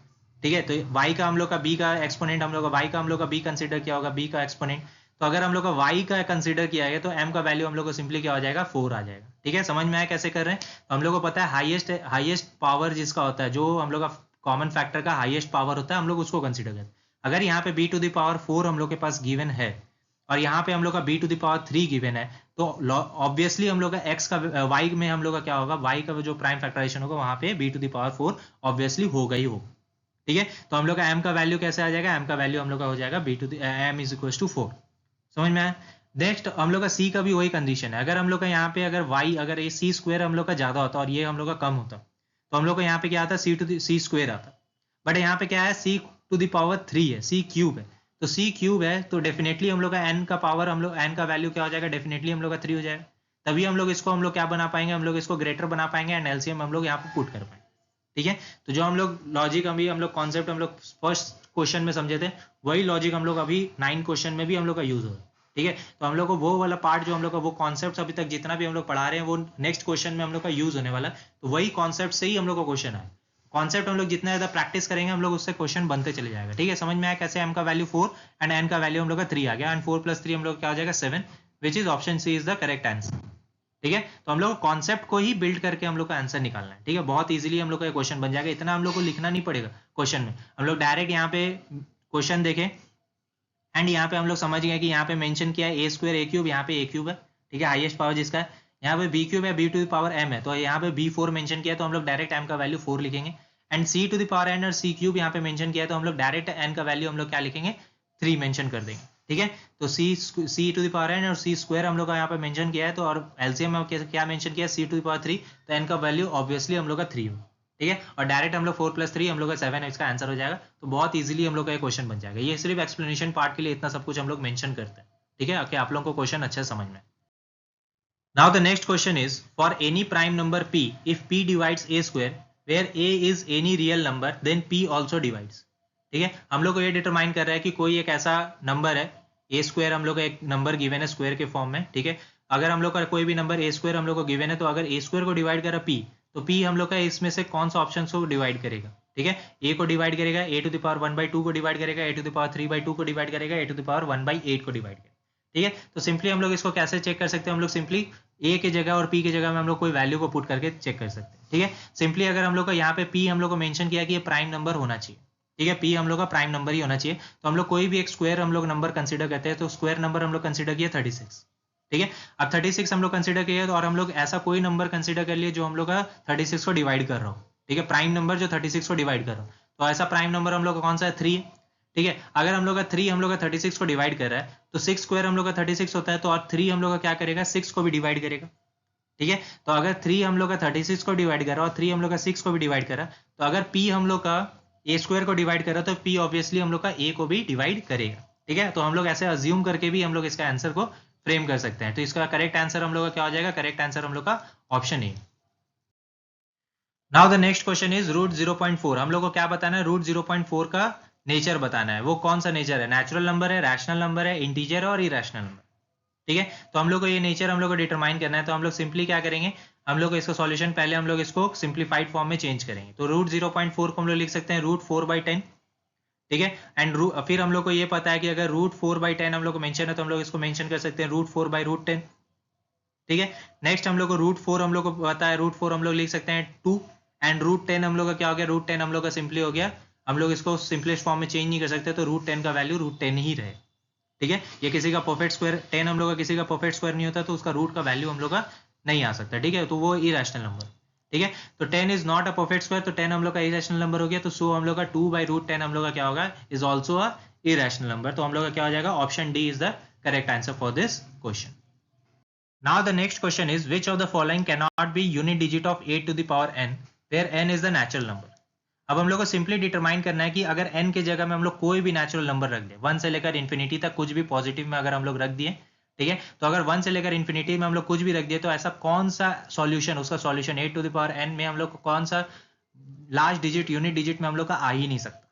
ठीक है, तो y का हम लोग का b का एक्सपोनेंट हम लोग का y का हम लोग का b कंसीडर किया होगा, b का एक्सपोनेंट। तो अगर हम लोग का y का कंसीडर किया है तो m का वैल्यू हम लोग को सिंपली क्या हो जाएगा, 4 आ जाएगा। ठीक है, समझ में आया कैसे कर रहे हैं। तो हम लोग को पता है हाईएस्ट पावर जिसका होता है, जो हम लोग का कॉमन फैक्टर का हाईएस्ट पावर होता है, हम लोग उसको कंसीडर करते हैं। अगर यहाँ पे b टू द पावर 4 हम लोग के पास गिवन है और यहाँ पे हम लोग का b to the power 3 given है, तो ऑब्वियसली हम लोग का x का y में हम लोग का क्या होगा, y का जो प्राइम फैक्टराइजेशन होगा वहां पे b to the power 4 obviously होगा ही होगा। ठीक है, तो हम लोग का m का वैल्यू कैसे आ जाएगा, m का वैल्यू हम लोग का हो जाएगा b to the m is equal to 4। समझ में आया। नेक्स्ट हम लोग का c का भी वही कंडीशन है, अगर हम लोग का यहाँ पे अगर y अगर ये c स्क्वायर हम लोग का ज्यादा होता और ये हम लोग का कम होता तो हम लोग को यहाँ पे क्या आता, c स्क्वायर आता। बट यहाँ पे क्या है, c टू द पावर 3 है, c क्यूब है। तो c क्यूब है तो डेफिनेटली हम लोग का n का पावर हम लोग n का वैल्यू क्या हो जाएगा, डेफिनेटली हम लोग का 3 हो जाएगा। तभी हम लोग इसको हम लोग क्या बना पाएंगे, हम लोग इसको ग्रेटर बना पाएंगे एंड एलसीएम हम लोग यहाँ पे पुट कर पाएंगे। ठीक है, तो जो हम लोग लॉजिक अभी हम लोग कॉन्सेप्ट हम लोग फर्स्ट क्वेश्चन में समझे थे वही लॉजिक हम लोग अभी 9 क्वेश्चन में भी हम लोग का यूज हो रहा है। ठीक है, तो हम लोग को वो वाला पार्ट जो हम लोग का वो कॉन्सेप्ट अभी तक जितना भी हम लोग पढ़ा रहे हैं वो नेक्स्ट क्वेश्चन में हम लोग का यूज होने वाला है। तो वही कॉन्सेप्ट से ही हम लोग का क्वेश्चन है। कॉन्सेप्ट हम लोग जितना ज्यादा प्रैक्टिस करेंगे हम लोग उससे क्वेश्चन बनते चले जाएगा। ठीक है, समझ में आया कैसे m का वैल्यू 4 एंड n का वैल्यू हम लोग का 3 आ गया एंड 4 + 3 हम लोग क्या हो जाएगा 7, which is option C is the correct answer. ठीक है, तो हम लोग कॉन्सेप्ट को ही बिल्ड करके हम लोग का आंसर निकालना है। ठीक है, बहुत इजीली हम लोग का क्वेश्चन बन जाएगा, इतना हम लोग को लिखना नहीं पड़ेगा क्वेश्चन में। हम लोग डायरेक्ट यहाँ पे क्वेश्चन देखें एंड यहाँ पे हम लोग समझ गए कि यहाँ पे मेंशन किया है a स्क्वायर a क्यूब, यहाँ पे a क्यूब है। ठीक है, हाईएस्ट पावर जिसका है, यहाँ पे b क्यूब है, b to the power m है, तो यहाँ पे b4 मेंशन किया है तो हम लोग डायरेक्ट m का वैल्यू 4 लिखेंगे and c to the power n और c क्यूब यहाँ पे मेंशन किया है तो हम लोग डायरेक्ट n का वैल्यू हम लोग क्या लिखेंगे, 3 मेंशन कर देंगे। ठीक है, तो c to the power n और c स्क्वायर हम लोग का यहाँ पे मेंशन किया है तो और एलसीएम में क्या मेंशन किया है, c टू द पावर 3, तो n का वैल्यू ऑब्वियसली हम लोग का 3 होगा। ठीक है, और डायरेक्ट हम लोग 4 + 3 हम लोग का 7 इसका आंसर हो जाएगा। तो बहुत इजीली हम लोग का क्वेश्चन बन जाएगा। ये सिर्फ एक्सप्लेनेशन पार्ट के लिए इतना सब कुछ हम लोग मेंशन करते हैं। ठीक है, आप लोगों को क्वेश्चन अच्छे समझ में। Now the next question is for any prime number p if p divides a square where a is any real number then p also divides. ठीक है, हम लोग को ये डिटरमाइन कर रहा है कि कोई एक ऐसा नंबर है a स्क्वायर, हम लोग का एक नंबर गिवन है स्क्वायर के फॉर्म में। ठीक है, अगर हम लोग का कोई भी नंबर a स्क्वायर हम लोग को गिवन है तो अगर a स्क्वायर को डिवाइड करा p तो p हम लोग का इसमें से कौन सा ऑप्शन को डिवाइड करेगा। ठीक है, a को डिवाइड करेगा, a टू द पावर 1/2 को डिवाइड करेगा, a टू द पावर 3/2 को डिवाइड करेगा, a टू द पावर 1/8 को डिवाइड करेगा। ठीक है, तो सिंपली हम लोग इसको कैसे चेक कर सकते हैं, हम लोग सिंपली a की जगह और p की जगह में हम लोग कोई वैल्यू को पुट करके चेक कर सकते हैं। ठीक है, सिंपली अगर हम लोग का यहाँ पे p हम लोग को मेंशन किया कि ये प्राइम नंबर होना चाहिए। ठीक है, p हम लोग का प्राइम नंबर ही होना चाहिए, तो हम लोग कोई भी एक स्क्वायर हम लोग नंबर कंसीडर करते हैं तो स्क्वायर नंबर हम लोग कंसीडर किया 36। ठीक है, अब 36 हम लोग कंसीडर किया और हम लोग ऐसा कोई नंबर कंसीडर कर लिए जो हम लोग का 36 को डिवाइड कर रहा हो। ठीक है, प्राइम नंबर जो 36 को डिवाइड कर रहा हो, तो ऐसा प्राइम नंबर हम लोग का कौन सा है, 3 है। ठीक है, अगर हम लोग का 3 हम लोग का 36 को डिवाइड कर रहा है तो 6 स्क्वायर हम लोग का 36 होता है, तो और 3 हम लोग का क्या करेगा, 6 को भी डिवाइड करेगा। ठीक है, तो अगर 3 हम लोग का 36 को डिवाइड कर रहा है और 3 हम लोग का 6 को भी डिवाइड कर रहा है, तो अगर p हम लोग का a स्क्वायर को डिवाइड कर रहा है तो p ऑब्वियसली हम लोग का a को भी डिवाइड करेगा। ठीक है, तो हम लोग ऐसे अज्यूम करके भी हम लोग इसका आंसर को फ्रेम कर सकते हैं। तो इसका करेक्ट आंसर हम लोग का क्या हो जाएगा, करेक्ट आंसर हम लोग का option A. Now the next question is root 0.4। हम लोग को क्या बताना है, रूट 0.4 का नेचर बताना है। वो कौन सा नेचर है, नेचुरल नंबर है, रैशनल नंबर है, इंटीजर और इरेशनल नंबर। ठीक है, तो हम लोग को ये नेचर हम लोग को डिटरमाइन करना है। तो हम लोग सिंपली क्या करेंगे, हम लोग इसका सॉल्यूशन पहले हम लोग इसको सिंप्लीफाइड फॉर्म में चेंज करेंगे। तो रूट 0.4 को हम लोग लिख सकते हैं रूट 4/10, ठीक है। एंड फिर हम लोग को ये पता है कि अगर रूट 4/10 हम लोग को मेंशन है तो हम लोग इसको मेंशन कर सकते हैं रूट 4/√10, ठीक है। नेक्स्ट हम लोग को रूट 4 हम लोग को पता है, रूट 4 हम लोग लिख सकते हैं 2, एंड रूट 10 हम लोग का क्या हो गया, रूट 10 हम लोग का सिंपली हो गया, हम लोग इसको सिंपलेस्ट फॉर्म में चेंज नहीं कर सकते, तो रूट 10 का वैल्यू रूट 10 ही रहे, ठीक है। ये किसी का परफेक्ट स्क्वायर 10 हम लोग का किसी का परफेक्ट स्क्वायर नहीं होता, तो उसका रूट का वैल्यू हम लोग का नहीं आ सकता, ठीक है, तो वो इरेशनल नंबर, ठीक है। तो 10 is not a perfect square, तो 10 हम लोग का इरेशनल नंबर हो गया, तो सो हम लोग का 2/√10 हम लोग का क्या होगा, is also a irrational number. तो हम लोग का क्या हो जाएगा, option D is the correct answer for this question. Now the next question is which of the following cannot be unit digit of 8 to the power n where n is the natural number। अब हम लोग को simply determine करना है कि अगर n के जगह में हम लोग कोई भी नेचुरल नंबर रख दे, 1 से लेकर इन्फिनिटी तक कुछ भी पॉजिटिव में अगर हम लोग रख दिए, ठीक है, तो अगर 1 से लेकर इन्फिनिटी में हम लोग कुछ भी रख दिए, तो ऐसा कौन सा सॉल्यूशन, उसका solution 8 to the power n में हम लोग को कौन सा लास्ट डिजिट यूनिट डिजिट में हम लोग का आ ही नहीं सकता,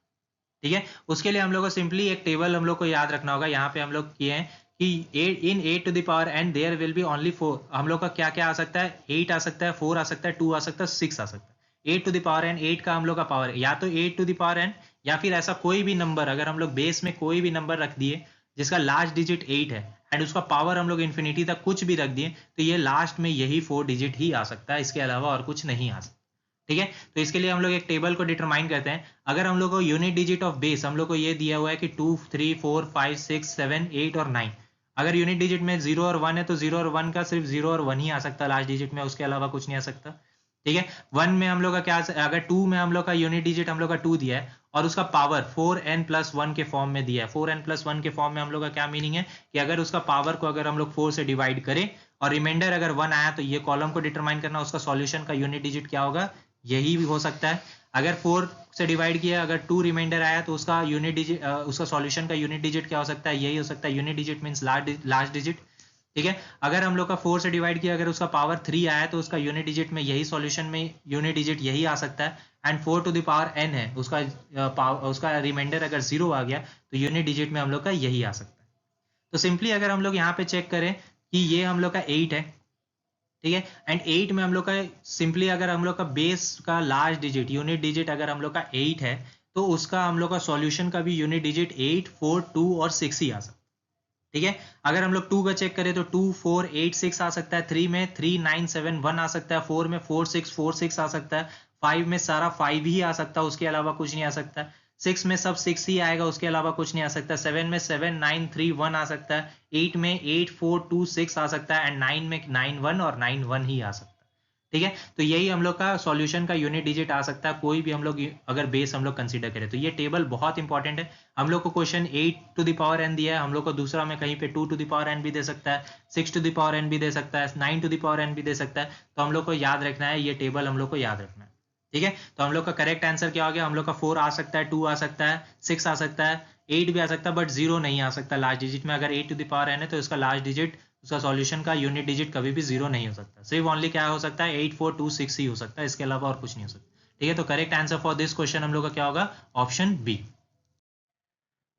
ठीक है। उसके लिए हम लोग को सिंपली एक टेबल हम लोग को याद रखना होगा। यहाँ पे हम लोग किए हैं कि 8 to the power n there will be only 4, हम लोग का क्या क्या आ सकता है, 8 आ सकता है, 4 आ सकता है, 2 आ सकता है, 6 आ सकता है। 8 to the power n 8 का हम लोग का पावर या तो 8 to the power n या फिर ऐसा कोई भी नंबर, अगर हम लोग बेस में कोई भी नंबर रख दिए जिसका लास्ट डिजिट 8 है एंड उसका पावर हम लोग इन्फिनिटी तक कुछ भी रख दिए, तो ये लास्ट में यही 4 डिजिट ही आ सकता है, इसके अलावा और कुछ नहीं आ सकता, ठीक है। तो इसके लिए हम लोग एक टेबल को डिटरमाइन करते हैं। अगर हम लोग को यूनिट डिजिट ऑफ बेस हम लोग को ये दिया हुआ है कि 2 3 4 5 6 7 8 और 9, अगर यूनिट डिजिट में 0 और 1 है तो 0 और 1 का सिर्फ 0 और 1 ही आ सकता है लास्ट डिजिट में, उसके अलावा कुछ नहीं आ सकता, ठीक है। 1 में हम लोग का क्या, अगर 2 में हम लोग का यूनिट डिजिट हम लोग का 2 दिया है और उसका पावर 4n+1 के फॉर्म में दिया है, 4n+1 के फॉर्म में हम लोग का क्या मीनिंग है कि अगर उसका पावर को अगर हम लोग 4 से डिवाइड करें और रिमाइंडर अगर 1 आया, तो ये कॉलम को डिटरमाइन करना उसका सॉल्यूशन का यूनिट डिजिट क्या होगा, यही भी हो सकता है। अगर 4 से डिवाइड किया, अगर 2 रिमाइंडर आया, तो उसका यूनिट डिजिट उसका सॉल्यूशन का यूनिट डिजिट क्या हो सकता है, यही हो सकता है, unit digit means last digit, ठीक है। अगर हम लोग का 4 से डिवाइड किया, अगर उसका पावर 3 आया, तो उसका यूनिट डिजिट में यही सॉल्यूशन में यूनिट डिजिट यही आ सकता है। And 4 to the power n है, उसका रिमाइंडर अगर 0 आ गया, तो यूनिट डिजिट में हम लोग का यही आ सकता है। तो सिंपली अगर हम लोग यहाँ पे चेक करें कि ये हम लोग का 8 है, ठीक है, एंड 8 में हम लोग का सिंपली अगर हम लोग का बेस का लास्ट डिजिट यूनिट डिजिट अगर हम लोग का 8 है, तो उसका हम लोग का सॉल्यूशन का भी यूनिट डिजिट 8 4 2 और 6 ही आ सकता है, ठीक है। अगर हम लोग 2 का चेक करें तो 2 4 8 6 आ सकता है, 3 में 3 9 7 1 आ सकता है, 4 में 4 6 आ सकता है, 5 में सारा 5 ही आ सकता है, उसके अलावा कुछ नहीं आ सकता, 6 में सब 6 ही आएगा, उसके अलावा कुछ नहीं आ सकता, 7 में 7 9 3 1 आ सकता है, 8 में 8 4 2 6 आ सकता है, एंड 9 में 9 1 और 9 1 ही आ सकता है, ठीक है। तो यही हम लोग का सॉल्यूशन का यूनिट डिजिट आ सकता है, कोई भी हम लोग अगर बेस हम लोग कंसीडर करें। तो ये टेबल बहुत इंपॉर्टेंट है। हम लोग को question 8 to the power n दिया है, हम लोग को दूसरा में कहीं पे 2 to the power n भी दे सकता है, 6 to the power n भी दे सकता है, 9 to the power n भी दे सकता है। तो हम लोग को याद रखना है, ये टेबल हम लोग को याद रखना है, ठीक है। तो हम लोग का करेक्ट आंसर क्या हो गया, हम लोग का 4 आ सकता है, 2 आ सकता है, 6 आ सकता है, 8 भी आ सकता है, बट 0 नहीं आ सकता लास्ट डिजिट में। अगर 8 to the power n है तो इसका लास्ट डिजिट, उसका सॉल्यूशन का यूनिट डिजिट कभी भी 0 नहीं हो सकता, सिर्फ ओनली क्या हो सकता है 8 4 2 6 ही हो सकता है, इसके अलावा और कुछ नहीं हो सकता, ठीक है। तो correct answer for this question हम लोग का क्या होगा, option B.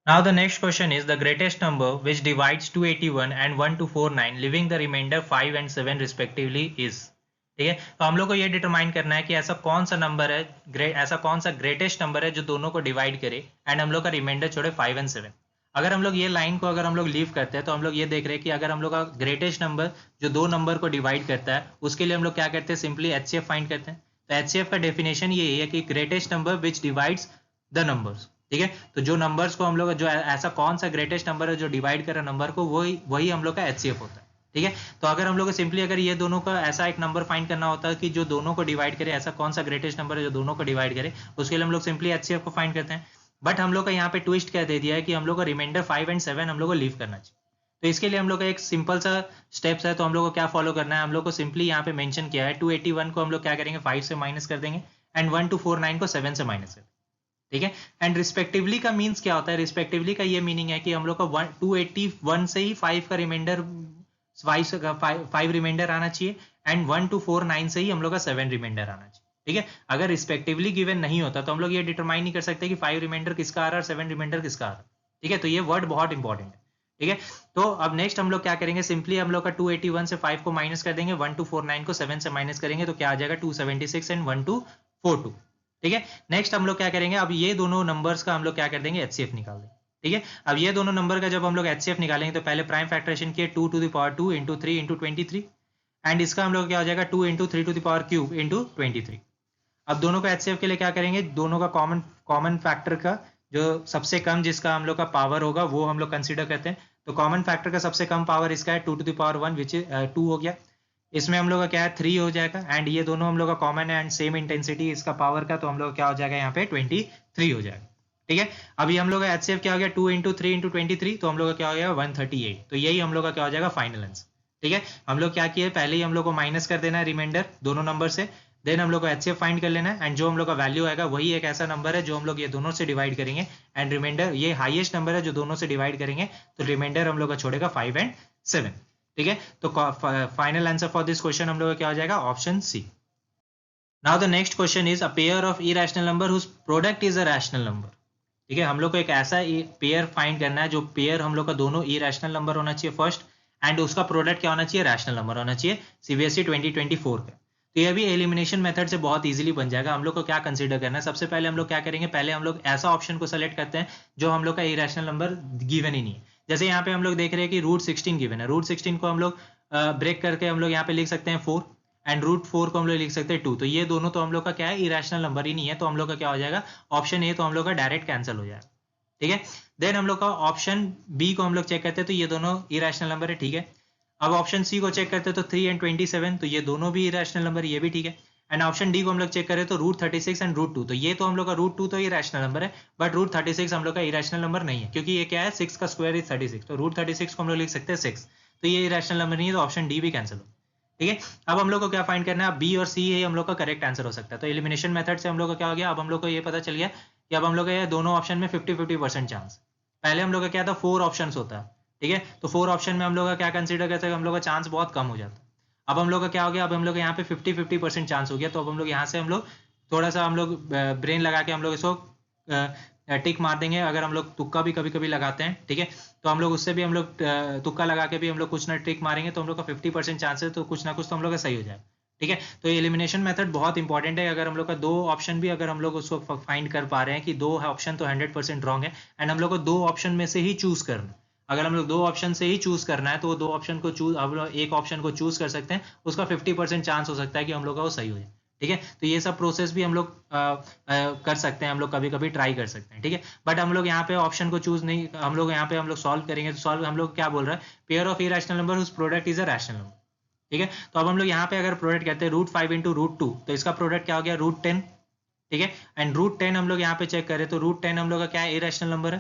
Now the next question is the greatest number which divides 281 and 1249 leaving the remainder 5 and 7 respectively is, ठीक है। तो हम लोग को ये डिटरमाइन करना है कि ऐसा कौन सा नंबर है, ऐसा कौन सा ग्रेटेस्ट नंबर है जो दोनों को डिवाइड करे एंड हम लोग का रिमाइंडर छोड़े 5 एंड 7। अगर हम लोग ये लाइन को अगर हम लोग लीव करते हैं तो हम लोग ये देख रहे हैं कि अगर हम लोग का ग्रेटेस्ट नंबर जो दो नंबर को डिवाइड करता है, उसके लिए हम लोग क्या करते हैं, सिंपली HCF फाइंड करते हैं। तो HCF का डेफिनेशन ये है कि greatest number which divides the numbers, ठीक है। तो जो नंबर्स को हम लोग जो ऐसा कौन सा ग्रेटेस्ट नंबर है जो डिवाइड कर रहा नंबर को, वही हम लोग का HCF होता है, ठीक है। तो अगर हम लोग को सिंपली अगर ये दोनों का ऐसा एक नंबर फाइंड करना होता है कि जो दोनों को डिवाइड करे, ऐसा कौन सा ग्रेटेस्ट नंबर है जो दोनों को डिवाइड करे, उसके लिए हम लोग सिंपली HCF को फाइंड करते हैं। बट हम लोग का यहाँ पे ट्विस्ट क्या दे दिया है कि हम लोग का रिमाइंडर 5 एंड 7 हम लोग को लीव करना चाहिए। तो इसके लिए हम लोग का एक सिंपल सा स्टेप्स है। तो हम लोग को क्या फॉलो करना है, हम लोग को सिंपली यहाँ पे मेंशन किया है 281 को हम लोग क्या करेंगे 5 से माइनस कर देंगे एंड 1249 को 7 से माइनस कर देंगे, ठीक है। एंड रिस्पेक्टिवली का मीन्स क्या होता है, रिस्पेक्टिवली का ये मीनिंग है कि हम लोग का 281 से ही 5 का रिमाइंडर 5 रिमाइंडर आना चाहिए एंड 1249 से ही हम लोग का 7 रिमाइंडर आना चाहिए, ठीक है। अगर रिस्पेक्टिवली गिवन नहीं होता तो हम लोग ये डिटरमाइन नहीं कर सकते कि 5 रिमाइंडर किसका आ रहा है और 7 रिमाइंडर किसका आ रहा है, ठीक है। तो ये वर्ड बहुत इंपॉर्टेंट है, ठीक है। तो अब नेक्स्ट हम लोग क्या करेंगे, सिंपली हम लोग का 281 से 5 को माइनस कर देंगे, 1249 को 7 से माइनस करेंगे तो क्या आ जाएगा 276 एंड 1242। ठीक है। नेक्स्ट हम लोग क्या करेंगे, अब ये दोनों नंबर्स का हम लोग क्या कर देंगे, एचसीएफ निकाल देंगे। ठीक है। अब ये दोनों नंबर का जब हम लोग एचसीएफ निकालेंगे तो पहले प्राइम फैक्टरेशन किए 2 to the power 2 into 3 into 23 and इसका हम लोग क्या हो जाएगा 2 into 3 to the power cube into 23। अब दोनों का एचसीएफ के लिए क्या करेंगे, दोनों का कॉमन फैक्टर का जो सबसे कम जिसका हम लोग का पावर होगा वो हम लोग कंसीडर करते हैं। तो कॉमन फैक्टर का सबसे कम पावर इसका है 2 टू द पावर 1 विच 2 हो गया। इसमें हम लोग का क्या है 3 हो जाएगा एंड ये दोनों हम लोग का कॉमन है एंड सेम इंटेंसिटी इसका पावर का, तो हम लोग क्या हो जाएगा यहाँ पे 23 हो जाएगा। ठीक है। अभी हम लोग का एचसीएफ क्या हो गया 2 इंटू 3 इंटू 23, तो हम लोग का क्या हो गया 138। तो यही हम लोग का क्या हो जाएगा फाइनल आंसर। ठीक है। हम लोग क्या किए, पहले ही हम लोग को माइनस कर देना है रिमाइंडर दोनों नंबर से, देन हम लोग को एचसीएफ फाइंड कर लेना है एंड जो हम लोग का वैल्यू आएगा वही एक ऐसा नंबर है जो हम लोग ये दोनों से डिवाइड करेंगे एंड रिमाइंडर ये हाईएस्ट नंबर है जो दोनों से डिवाइड करेंगे, तो रिमाइंडर हम लोग का छोड़ेगा 5 एंड 7। ठीक है। तो final answer for this question हम लोग का क्या हो जाएगा option C. Now the next question is a pair of irrational number whose product is a rational number. ठीक है। हम लोग को एक ऐसा पेयर फाइंड करना है जो पेयर हम लोग का दोनों इरेशनल नंबर होना चाहिए फर्स्ट एंड उसका प्रोडक्ट क्या होना चाहिए, रैशनल नंबर होना चाहिए सीबीएसई 2024 का। तो ये भी एलिमिनेशन मेथड से बहुत इजीली बन जाएगा। हम लोग को क्या कंसीडर करना है, सबसे पहले हम लोग क्या करेंगे, पहले हम लोग ऐसा ऑप्शन को सेलेक्ट करते हैं जो हम लोग का इरेशनल नंबर गिवन ही नहीं है। जैसे यहाँ पे हम लोग देख रहे हैं कि √16 गिवन है, √16 को हम लोग ब्रेक करके हम लोग यहाँ पे लिख सकते हैं 4 एंड √4 को हम लोग लिख सकते हैं 2। तो ये दोनों तो हम लोग का क्या है इरेशनल नंबर ही नहीं है, तो हम लोग का क्या हो जाएगा ऑप्शन ए, तो हम लोग का डायरेक्ट कैंसिल हो जाएगा। ठीक है। देन हम लोग का ऑप्शन बी को हम लोग चेक करते हैं, तो ये दोनों इरेशनल नंबर है। ठीक है। अब ऑप्शन सी को चेक करते हैं तो 3 एंड 27, तो ये दोनों भी इरेशनल नंबर, ये भी ठीक है। एंड ऑप्शन डी को हम लोग चेक करें तो √36 एंड √2, तो ये तो हम लोग का √2 तो इरेशनल नंबर है बट √36 हम लोग का इरेशनल नंबर नहीं है, क्योंकि ये क्या है 6 का स्क्वायर इज 36, तो √36 को हम लोग लिख सकते हैं 6, तो ये इरेशनल नंबर नहीं है, तो ऑप्शन डी भी कैंसिल हो। ठीक है। अब हम लोग को क्या फाइंड करना है, बी और सी ये हम लोग का करेक्ट आंसर हो सकता है। तो एलिमिनेशन मेथड से हम लोग का क्या हो गया, अब हम लोग को ये पता चल गया कि अब हम लोग का ये दोनों ऑप्शन में 50-50% चांस। पहले हम लोग का क्या था 4 ऑप्शंस होता है। ठीक है। तो 4 ऑप्शन में हम लोग का क्या कंसीडर करते हैं, हम लोग का चांस बहुत कम हो जाता है। अब हम लोग का क्या हो गया, अब हम लोग यहाँ पे 50-50% चांस हो गया, तो अब हम लोग यहाँ से हम लोग थोड़ा सा हम लोग ब्रेन लगा के हम लोग इसको टिक मार देंगे। अगर हम लोग तुक्का भी कभी कभी लगाते हैं, ठीक है, तो हम लोग उससे भी हम लोग तुक्का लगा के भी हम लोग कुछ ना टिक मारेंगे, तो हम लोग का 50% चांस है, तो कुछ ना कुछ तो हम लोग का सही हो जाए। ठीक है। तो एलिमिनेशन मेथड बहुत इंपॉर्टेंट है। अगर हम लोग का दो ऑप्शन भी अगर हम लोग उसको फाइंड कर पा रहे हैं कि दो ऑप्शन तो 100% रॉन्ग है एंड हम लोग को दो ऑप्शन में से ही चूज करना, अगर हम लोग दो ऑप्शन से ही चूज करना है तो वो दो ऑप्शन को चूज, हम लोग एक ऑप्शन को चूज कर सकते हैं, उसका 50% चांस हो सकता है कि हम लोग का वो सही हो जाए। ठीक है। तो ये सब प्रोसेस भी हम लोग कर सकते हैं, हम लोग कभी कभी ट्राई कर सकते हैं। ठीक है। बट हम लोग यहाँ पे ऑप्शन को चूज नहीं, हम लोग यहाँ पे हम लोग सॉल्व करेंगे तो सॉल्व हम लोग क्या बोल रहा है, pair of irrational number whose product is a rational number. ठीक है। तो अब हम लोग यहाँ पे अगर प्रोडक्ट कहते हैं √5 इंटू √2, तो इसका प्रोडक्ट क्या हो गया √10। ठीक है। एंड √10 हम लोग यहाँ पे चेक करें तो √10 हम लोग का क्या है इरेशनल नंबर है।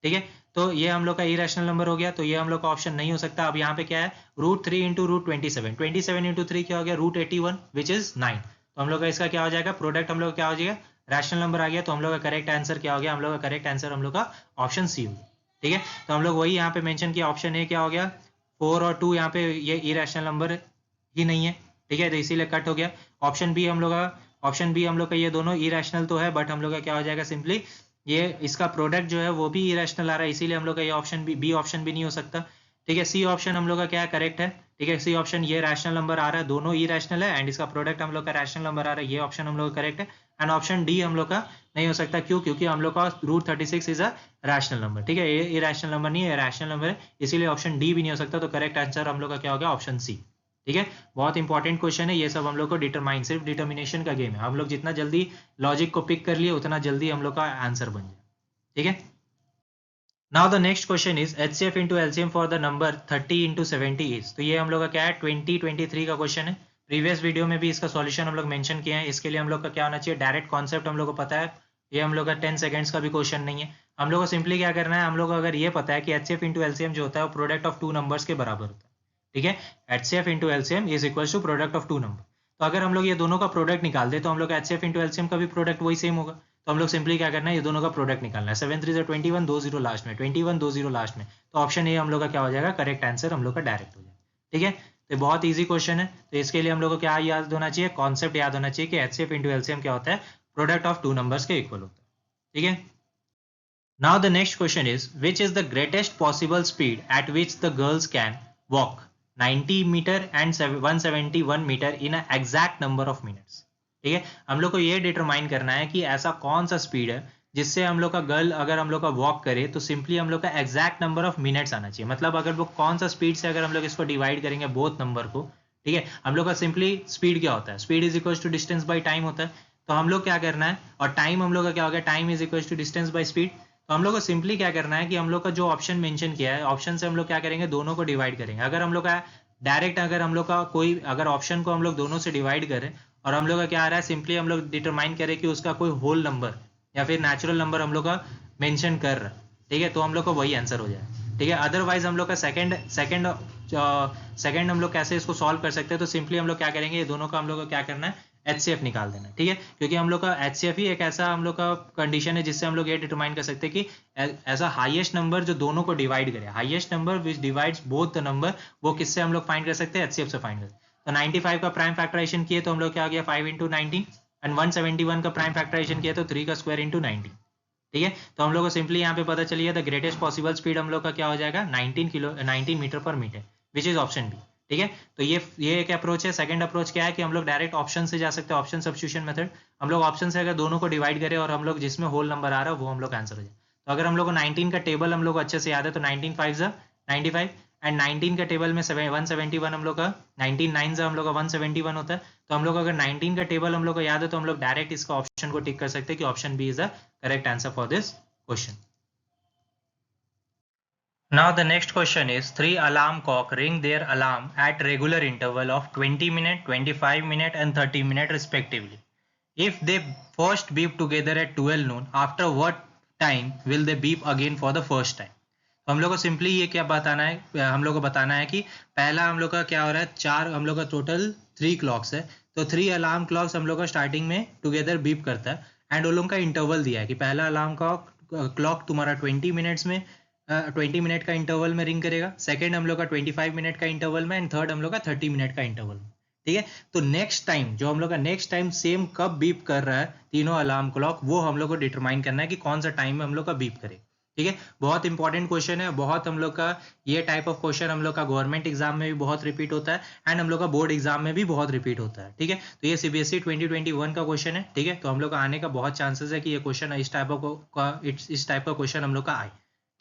ठीक है। तो ये हम लोग का इरेशनल नंबर हो गया, तो ये हम लोग का ऑप्शन नहीं हो सकता। अब यहाँ पे क्या है √3 इंटू √27, 27 इंटू 3 क्या हो गया √81 विच इज 9। तो हम लोग का इसका क्या हो जाएगा प्रोडक्ट हम लोग क्या हो जाएगा रैशनल नंबर आ गया। तो हम लोग का करेक्ट आंसर क्या हो गया, हम लोग का करेक्ट आंसर हम लोग का ऑप्शन सी हो गया। ठीक है। तो हम लोग वही यहाँ पे मेंशन किया, ऑप्शन ए क्या हो गया 4 और 2 यहाँ पे ये इरेशनल नंबर ही नहीं है। ठीक है। तो इसीलिए कट हो गया। ऑप्शन बी हम लोग का ये दोनों इरेशनल तो है बट हम लोग का क्या हो जाएगा सिंपली ये इसका प्रोडक्ट जो है वो भी इरेशनल आ रहा है, इसीलिए हम लोग का ये ऑप्शन बी ऑप्शन भी नहीं हो सकता। ठीक है। सी ऑप्शन हम लोग का क्या है करेक्ट है। ठीक है। सी ऑप्शन ये रैशनल नंबर आ रहा है, दोनों इरेशनल है एंड इसका प्रोडक्ट हम लोग का रैशनल नंबर आ रहा है, ये ऑप्शन हम लोग का करेक्ट है। एंड ऑप्शन डी हम लोग का नहीं हो सकता, क्यों, क्योंकि हम लोग का √36 इज अ रैशनल नंबर। ठीक है। ये इरेशनल नंबर नहीं है, रैशनल नंबर है, इसीलिए ऑप्शन डी भी नहीं हो सकता। तो करेक्ट आंसर हम लोग का क्या हो गया ऑप्शन सी। ठीक है। बहुत इंपॉर्टेंट क्वेश्चन है ये सब, हम लोग को डिटरमाइन, सिर्फ डिटर्मिनेशन का गेम है। हम लोग जितना जल्दी लॉजिक को पिक कर लिए उतना जल्दी हम लोग का आंसर बन जाए। ठीक है। Now the next question is HCF into LCM for the number 30 into 70 is. तो ये हम लोग का क्या है 2023 का क्वेश्चन है। प्रीवियस वीडियो में भी इसका सॉल्यूशन हम लोग मेंशन किए हैं। इसके लिए हम लोग का क्या होना चाहिए, डायरेक्ट कॉन्सेप्ट हम लोग को पता है। ये हम लोग का 10 सेकंड्स का भी क्वेश्चन नहीं है। हम लोग को सिंपली क्या करना है, हम लोग को अगर ये पता है कि HCF इंटू एलसीएम जो होता है वो प्रोडक्ट ऑफ टू नंबर्स के बराबर होता है। ठीक है। HCF into LCM is equal to product of two number. तो अगर हम लोग ये दोनों का प्रोडक्ट निकाल दे तो हम लोग का HCF इंटू एलसीएम का भी प्रोडक्ट वही सेम होगा। तो हम लोग सिंपली क्या करना है, ये दोनों का प्रोडक्ट निकालना है। 7 3 21, 2 0 लास्ट में, 21 2 0 लास्ट में, तो ऑप्शन ए हम लोग का क्या हो जाएगा करेक्ट आंसर हम लोग का डायरेक्ट हो जाएगा। ठीक है। तो बहुत ईजी क्वेश्चन है। तो इसके लिए हम लोग को क्या याद होना चाहिए, कॉन्सेप्ट याद होना चाहिए कि HCF इंटू एलसीएम क्या होता है, प्रोडक्ट ऑफ टू नंबर्स के इक्वल होता है। ठीक है। Now the next question is, which is the greatest possible speed at which the girls can walk 90 meter and 171 meter in an exact number of minutes? ठीक है, हम लोग को ये डिटरमाइन करना है कि ऐसा कौन सा स्पीड है जिससे हम लोग का गर्ल अगर हम लोग का वॉक करे तो सिंपली हम लोग का एग्जैक्ट नंबर ऑफ मिनट्स आना चाहिए। मतलब अगर वो कौन सा स्पीड से अगर हम लोग इसको डिवाइड करेंगे बोथ नंबर को, ठीक है, हम लोग का सिंपली स्पीड क्या होता है, speed is equal to distance by time होता है। तो हम लोग क्या करना है, और टाइम हम लोग का क्या हो गया, time is equal to distance by speed. तो हम लोग को सिंपली क्या करना है कि हम लोग का जो ऑप्शन मेंशन किया है, ऑप्शन से हम लोग क्या करेंगे, दोनों को डिवाइड करेंगे। अगर हम लोग का डायरेक्ट अगर हम लोग का कोई अगर ऑप्शन को हम लोग दोनों से डिवाइड करें और हम लोग का क्या आ रहा है, सिंपली हम लोग डिटरमाइन करें कि उसका कोई होल नंबर या फिर नेचुरल नंबर हम लोग का मेंशन कर रहा है, ठीक है, तो हम लोग का वही आंसर हो जाए, ठीक है। अदरवाइज हम लोग का सेकंड हम लोग कैसे इसको सॉल्व कर सकते हैं, तो सिंपली हम लोग क्या करेंगे, ये दोनों का हम लोग को क्या करना है, HCF निकाल देना, ठीक है, क्योंकि हम लोग का HCF ही एक ऐसा हम लोग का कंडीशन है जिससे हम लोग ये डिटरमाइन कर सकते हैं कि ऐसा हाईएस्ट नंबर जो दोनों को डिवाइड करे, highest number which divides both the number, वो किससे हम लोग फाइंड कर सकते हैं, HCF से फाइंड कर सकते हैं। तो 95 का प्राइम फैक्टराइजेशन किए तो हम लोग क्या आ गया 5 इंटू 19, एंड 171 का प्राइम फैक्टराइजेशन किया तो 3 का स्क्वायर इंटू 19, ठीक है। तो हम लोग को सिंपली यहाँ पे पता चलिए द ग्रेटेस्ट पॉसिबल स्पीड हम लोग का क्या हो जाएगा 19 मीटर पर metre, which is option B, ठीक है। तो ये एक अप्रोच है। सेकंड अप्रोच क्या है कि हम लोग डायरेक्ट ऑप्शन से जा सकते हैं, ऑप्शन सब्स्टिट्यूशन मेथड। हम लोग ऑप्शन से अगर दोनों को डिवाइड करें और हम लोग जिसमें होल नंबर आ रहा है वो हम लोग आंसर हो जाए। तो अगर हम लोग को 19 का टेबल हम लोग अच्छे से याद है तो 19 5 95 एंड 19 का टेबल में 171 हम लोग का 19 9 हम लोग का 171 होता है। तो हम लोग अगर 19 का टेबल हम लोग को याद है तो हम लोग डायरेक्ट इसका ऑप्शन को टिक कर सकते हैं कि option B is the correct answer for this question. Now the next question is, three alarm clock ring their alarm at regular interval of 20 minute, 25 minute and 30 minute respectively. If they first beep together at 12 noon, after what time will they beep again for the first time? तो हम लोग को simply ये क्या बताना है, हम लोग को बताना है कि पहला हम लोग का क्या हो रहा है, चार हम लोग का टोटल 3 क्लॉक्स है, तो 3 अलार्म क्लॉक्स हम लोग का स्टार्टिंग में टुगेदर बीप करता है, एंड वो लोग का इंटरवल दिया है कि पहला अलार्म क्लॉक तुम्हारा 20 मिनट्स में 20 मिनट का इंटरवल में रिंग करेगा, सेकंड हम लोग का 25 मिनट का इंटरवल में, एंड थर्ड हम लोग का 30 मिनट का इंटरवल में, ठीक है। तो नेक्स्ट टाइम जो हम लोग का नेक्स्ट टाइम सेम कब बीप कर रहा है तीनों अलार्म क्लॉक, वो हम लोग को डिटरमाइन करना है कि कौन सा टाइम में हम लोग का बीप करे, ठीक है। बहुत इंपॉर्टेंट क्वेश्चन है, बहुत हम लोग का ये टाइप ऑफ क्वेश्चन हम लोग का गवर्नमेंट एग्जाम में भी बहुत रिपीट होता है एंड हम लोग का बोर्ड एग्जाम में भी बहुत रिपीट होता है, ठीक है। तो ये CBSE 2021 का क्वेश्चन है, ठीक है। तो हम लोग का आने का बहुत चांसेस है कि ये क्वेश्चन इस टाइप का क्वेश्चन हम लोग का आए,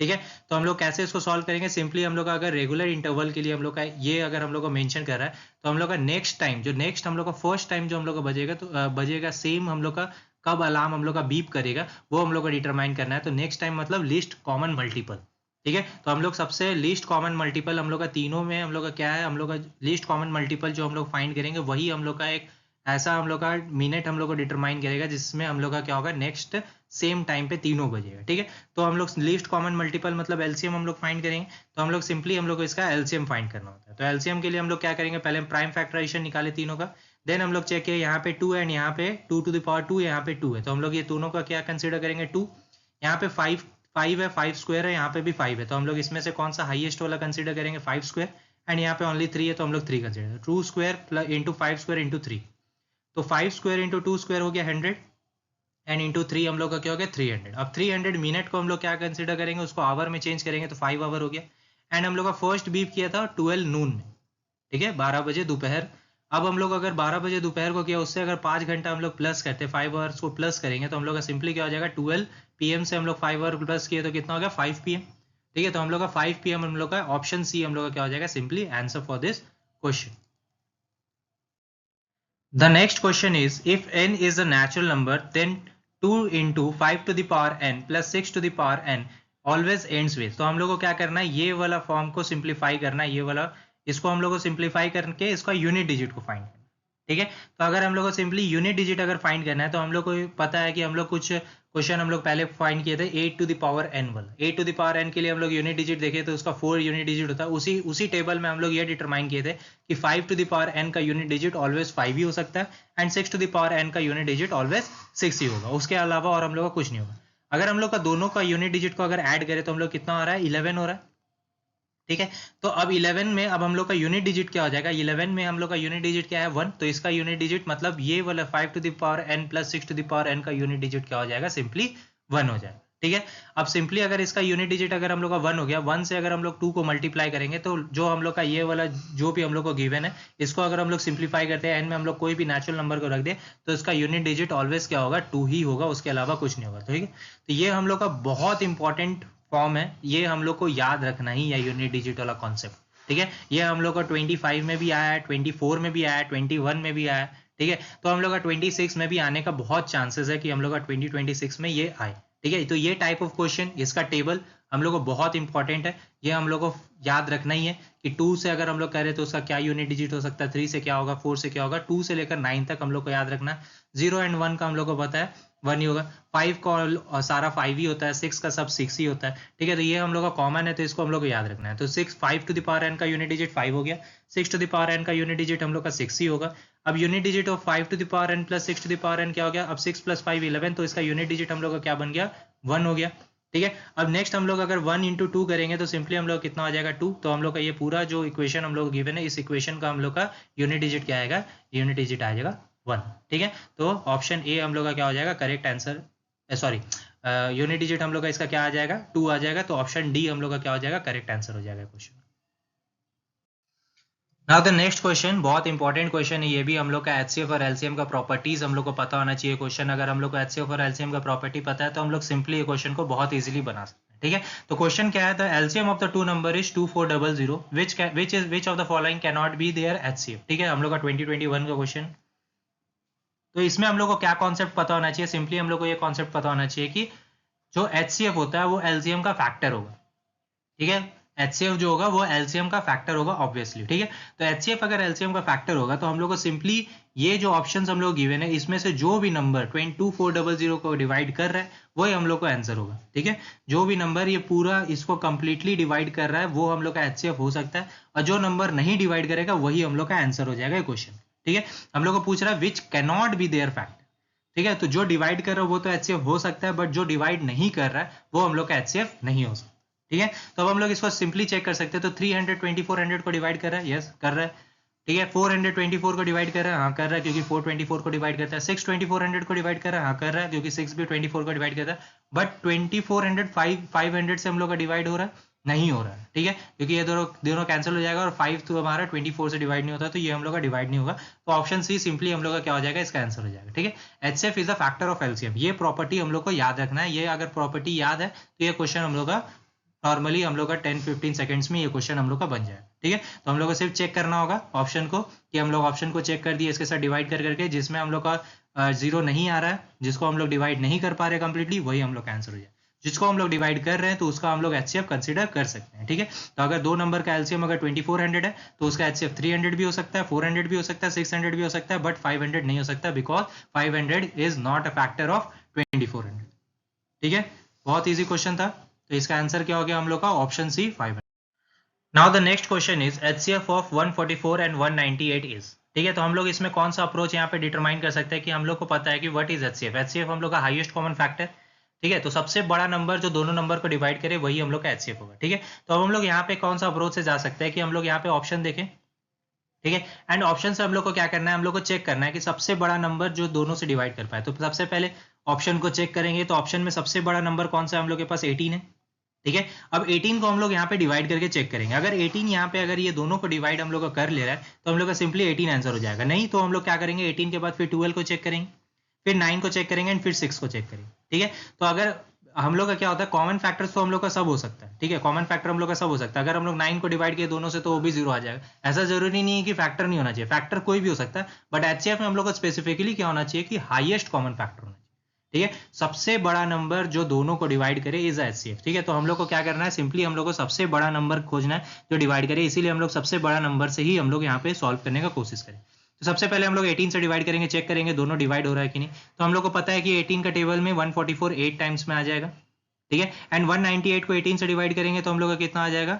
ठीक है। तो हम लोग कैसे इसको सॉल्व करेंगे, सिंपली हम लोग का अगर रेगुलर इंटरवल के लिए हम लोग का ये अगर हम लोग को मेंशन कर रहा है तो हम लोग का नेक्स्ट टाइम जो नेक्स्ट हम लोग का फर्स्ट टाइम जो हम लोग का बजेगा तो बजेगा सेम हम लोग का कब अलार्म हम लोग का बीप करेगा वो हम लोग को डिटरमाइन करना है। तो नेक्स्ट टाइम मतलब लीस्ट कॉमन मल्टीपल, ठीक है। तो हम लोग सबसे लीस्ट कॉमन मल्टीपल हम लोग का तीनों में हम लोग का क्या है, हम लोग का लीस्ट कॉमन मल्टीपल जो हम लोग फाइंड करेंगे वही हम लोग का एक ऐसा हम लोग का मिनट हम लोग को डिटरमाइन करेगा जिसमें हम लोग का क्या होगा नेक्स्ट सेम टाइम पे तीनों बजेगा, ठीक है। तो हम लोग लीस्ट कॉमन मल्टीपल मतलब एलसीएम हम लोग फाइंड करेंगे। तो हम लोग सिंपली हम लोग को इसका एलसीएम फाइंड करना होता है। तो एलसीएम के लिए हम लोग क्या करेंगे, पहले हम प्राइम फैक्टराइजेशन निकाले तीनों का, देन हम लोग चेक किए यहाँ पे 2 एंड यहाँ पे 2 टू द पावर 2 यहाँ पे 2 है, तो हम लोग ये दोनों का क्या कंसिडर करेंगे 2, यहाँ पे 5 है, 5 स्क्वायर है, यहाँ पे भी 5 है, तो हम लोग इसमें से कौन सा हाईएस्ट वाला कंसिडर करेंगे 5 स्क्वायर, एंड यहाँ पे ओनली 3 है तो हम लोग 3 consider 2 square into 5 square into 3, तो 5 स्क्वायर इंटू 2 स्क्वायर हो गया 100 एंड इंटू 3 हम लोग का क्या हो गया 300। अब 300 मिनट को हम लोग क्या कंसिडर करेंगे, उसको आवर में चेंज करेंगे तो 5 आवर हो गया, एंड हम लोग का फर्स्ट बीप किया था 12 नून में, ठीक है, 12 बजे दोपहर। अब हम लोग अगर 12 बजे दोपहर को किया उससे अगर 5 घंटा हम लोग प्लस करते 5 आवर्स को प्लस करेंगे तो हम लोग का सिंपली क्या हो जाएगा 12 PM से हम लोग 5 आवर प्लस किए तो कितना हो गया 5 PM, ठीक है। तो हम लोग का 5 PM हम लोग का ऑप्शन सी हम लोग का क्या हो जाएगा simply answer for this question. The next question is, if n is a natural number, then 2 into 5 to the power n plus 6 to the power n always ends with। तो हम लोग को क्या करना है, ये वाला फॉर्म को सिंप्लीफाई करना है, ये वाला इसको हम लोग को सिंप्लीफाई करके इसका यूनिट डिजिट को फाइंड करना है, ठीक है। तो अगर हम लोग को सिंपली यूनिट डिजिट अगर फाइंड करना है तो हम लोग को पता है कि हम लोग कुछ क्वेश्चन हम लोग पहले फाइंड किए थे 8 टू द पावर n वाला। 8 टू द पावर n के लिए हम लोग यूनिट डिजिट देखे तो उसका 4 यूनिट डिजिट होता है। उसी टेबल में हम लोग ये डिटरमाइन किए थे कि 5 टू द पावर n का यूनिट डिजिट ऑलवेज 5 ही हो सकता है, and 6 to the power n का यूनिट डिजिट ऑलवेज 6 ही होगा, उसके अलावा और हम लोग का कुछ नहीं होगा। अगर हम लोग का दोनों का यूनिट डिजिट को अगर ऐड करें तो हम लोग कितना हो रहा है 11 हो रहा है, ठीक है। तो अब 11 में अब हम लोग का यूनिट डिजिट क्या हो जाएगा, 11 में हम लोग का यूनिट डिजिट क्या है 1, तो इसका यूनिट डिजिट मतलब ये वाला 5 to the power n plus 6 to the power n का यूनिट डिजिट क्या हो जाएगा सिंपली 1 हो जाएगा, ठीक है। अब सिंपली अगर इसका यूनिट डिजिट अगर हम लोग का 1 हो गया, 1 से अगर हम लोग 2 को मल्टीप्लाई करेंगे तो जो हम लोग का ये वाला जो भी हम लोग को गिवन है इसको अगर हम लोग सिंप्लीफाई करते हैं एंड में हम लोग कोई भी नेचुरल नंबर को रख दे तो इसका यूनिट डिजिट ऑलवेज क्या होगा, 2 ही होगा, उसके अलावा कुछ नहीं होगा। ठीक है, तो ये हम लोग का बहुत इंपॉर्टेंट फॉर्म है, ये हम लोग को याद रखना ही है यूनिट डिजिट वाला कॉन्सेप्ट। ठीक है, ये हम लोग का 25 में भी आया है, 24 में भी आया है, 21 में भी आया है। ठीक है, तो हम लोग का 26 में भी आने का बहुत चांसेस है कि हम लोग का 2026 में ये आए। ठीक है, तो ये टाइप ऑफ क्वेश्चन, इसका टेबल हम लोग को बहुत इंपॉर्टेंट है, ये हम लोग को याद रखना ही है कि 2 से अगर हम लोग कह रहे हैं तो उसका क्या यूनिट डिजिट हो सकता है, 3 से क्या होगा, 4 से क्या होगा, 2 से लेकर 9 तक हम लोग को याद रखना है। 0 एंड 1 का हम लोग को पता है 1 ही होगा, 5 का सारा 5 ही होता है, 6 का सब 6 ही होता है। ठीक है, तो ये हम लोग का कॉमन है, तो इसको हम लोग को याद रखना है। तो 5 टू द पावर n का यूनिट डिजिट 5 हो गया, 6 टू द पावर n का यूनिट डिजिट हम लोग का 6 ही होगा। अब unit digit of 5 to the power n plus 6 to the power n क्या हो गया, अब 6 प्लस 5 11, तो इसका यूनिट डिजिट हम लोग का क्या बन गया, 1 हो गया। ठीक है, अब नेक्स्ट हम लोग अगर 1 इंटू 2 करेंगे तो सिंपली हम लोग कितना हो जाएगा, 2। तो हम लोग का ये पूरा जो इक्वेशन हम लोग गिवन है, इस इक्वेशन का हम लोग का यूनिट डिजिट क्या आएगा, यूनिट डिजिट आ जाएगा 1। ठीक है, तो ऑप्शन ए हम लोग का क्या हो जाएगा, correct answer, sorry unit digit हम लोग का इसका क्या आ जाएगा, 2 आ जाएगा, तो ऑप्शन डी हम लोग का क्या हो जाएगा, करेक्ट आंसर हो जाएगा question. Now the next question बहुत इंपॉर्टेंट क्वेश्चन है, ये भी हम लोग का एचसीएफ और एलसीएम का प्रॉपर्टीज हम लोग को पता होना चाहिए। क्वेश्चन अगर हम लोग को एचसीएफ और एलसीएम का प्रॉपर्टी पता है तो हम लोग सिंपली ये क्वेश्चन को बहुत इजीली बना सकते हैं। ठीक है, तो क्वेश्चन क्या है, the LCM of the two number is 2400 which of the following can not be their HCF. ठीक है, हम लोग का 2021 का क्वेश्चन। तो इसमें हम लोग को क्या कॉन्सेप्ट पता होना चाहिए, सिंपली हम लोग को ये कॉन्सेप्ट पता होना चाहिए कि जो एचसीएफ होता है वो एलसीएम का फैक्टर होगा। ठीक है, एचसीएफ जो होगा वो एलसीएम का फैक्टर होगा ऑब्वियसली। ठीक है, तो एचसीएफ अगर एलसीएम का फैक्टर होगा तो हम लोग को सिंपली ये जो ऑप्शंस हम लोग गिवन है इसमें से जो भी नंबर 22400 को डिवाइड कर रहा है वही हम लोग को आंसर होगा। ठीक है, जो भी नंबर ये पूरा इसको कंप्लीटली डिवाइड कर रहा है वो हम लोग का एचसीएफ हो सकता है, और जो नंबर नहीं डिवाइड करेगा वही हम लोग का आंसर हो जाएगा क्वेश्चन। ठीक है, हम लोग को पूछ रहा है which can not be their factor. ठीक है, तो जो डिवाइड कर रहा है वो तो एचसीएफ हो सकता है, बट जो डिवाइड नहीं कर रहा है वो हम लोग का एचसीएफ नहीं हो सकता। ठीक है, तो अब हम लोग इसको सिंपली चेक कर सकते हैं। तो 300 2400 को डिवाइड कर रहा है, यस कर रहा है। ठीक है, 424 को डिवाइड कर रहा है, हाँ कर रहा है क्योंकि 424 को डिवाइड करता है। 6 2400 को डिवाइड कर रहा है, हाँ कर रहा है क्योंकि 6 भी 24 को डिवाइड करता है। बट 2400 500 से हम लोग का डिवाइड हो रहा है, नहीं हो रहा है। ठीक है, क्योंकि ये दोनों कैंसिल हो जाएगा और 5 तो हमारा 24 से डिवाइड नहीं होता, तो ये हम लोग का डिवाइड नहीं होगा। तो ऑप्शन सी सिंपली हम लोग का क्या हो जाएगा, इसका आंसर हो जाएगा। ठीक है, HCF is the factor of LCM, ये प्रॉपर्टी हम लोग को याद रखना है। ये अगर प्रॉपर्टी याद है तो ये क्वेश्चन हम लोग का नॉर्मली हम लोग का 10-15 सेकंड्स में ये क्वेश्चन हम लोग का बन जाए। ठीक है, तो हम लोग को सिर्फ चेक करना होगा ऑप्शन को, कि हम लोग ऑप्शन को चेक कर दिए इसके साथ डिवाइड कर करके, जिसमें हम लोग का जीरो नहीं आ रहा है, जिसको हम लोग डिवाइड नहीं कर पा रहे कंप्लीटली, वही हम लोग का आंसर हो जाए। जिसको हम लोग डिवाइड कर रहे हैं तो उसका हम लोग एचसीएफ कंसीडर कर सकते हैं। ठीक है, तो अगर दो नंबर का एलसीएम अगर 2400 है तो उसका एचसीएफ 300 भी हो सकता है, 400 भी हो सकता है, 600 भी हो सकता है, बट 500 नहीं हो सकता, because 500 is not a factor of 2400। ठीक है, बहुत ईजी क्वेश्चन था, तो इसका आंसर क्या हो गया हम लोग का, option C 500। Now the next question is HCF of 144 and 198 is. ठीक है, तो हम लोग इसमें कौन सा अप्रोच यहाँ पे डिटरमाइन कर सकते हैं कि हम लोग को पता है कि व्हाट इज एचसीएफ। एचसीएफ हम लोग का हाईएस्ट कॉमन फैक्टर। ठीक है, तो सबसे बड़ा नंबर जो दोनों नंबर को डिवाइड करे वही हम लोग का एचसीएफ होगा। ठीक है, तो अब हम लोग यहाँ पे कौन सा अप्रोच से जा सकते हैं कि हम लोग यहाँ पे ऑप्शन देखें। ठीक है, एंड ऑप्शन से हम लोग को क्या करना है, हम लोग को चेक करना है कि सबसे बड़ा नंबर जो दोनों से डिवाइड कर पाए। तो सबसे पहले ऑप्शन को चेक करेंगे, तो ऑप्शन में सबसे बड़ा नंबर कौन सा है, हम लोग के पास 18 है। ठीक है, अब 18 को हम लोग यहाँ पे डिवाइड करके चेक करेंगे। अगर 18 यहाँ पे अगर ये दोनों को डिवाइड हम लोग को कर ले रहा है तो हम लोग का सिंपली 18 आंसर हो जाएगा। नहीं तो हम लोग क्या करेंगे, 18 के बाद फिर 12 को चेक करेंगे, फिर 9 को चेक करेंगे एंड फिर 6 को चेक करेंगे। ठीक है, तो अगर हम लोग का क्या होता है, कॉमन फैक्टर्स तो हम लोग का सब हो सकता है। ठीक है, कॉमन फैक्टर हम लोग का सब हो सकता है। अगर हम लोग 9 को डिवाइड किए दोनों से तो वो भी 0 आ जाएगा। ऐसा जरूरी नहीं है कि फैक्टर नहीं होना चाहिए, फैक्टर कोई भी हो सकता है, बट एचसीएफ में हम लोग को स्पेसिफिकली क्या होना चाहिए कि हाईएस्ट कॉमन फैक्टर होना चाहिए। ठीक है, सबसे बड़ा नंबर जो दोनों को डिवाइड करे इज एचसीएफ। ठीक है, तो हम लोग को क्या करना है, सिंपली हम लोग को सबसे बड़ा नंबर खोजना है जो डिवाइड करे, इसीलिए हम लोग सबसे बड़ा नंबर से ही हम लोग यहाँ पे सॉल्व करने का कोशिश करें। तो सबसे पहले हम लोग 18 से डिवाइड करेंगे, चेक करेंगे दोनों डिवाइड हो रहा है कि नहीं। तो हम लोग को पता है कि 18 का टेबल में 144 8 टाइम्स में आ जाएगा। ठीक है, एंड 198 को 18 से डिवाइड करेंगे तो हम लोग का कितना आ जाएगा,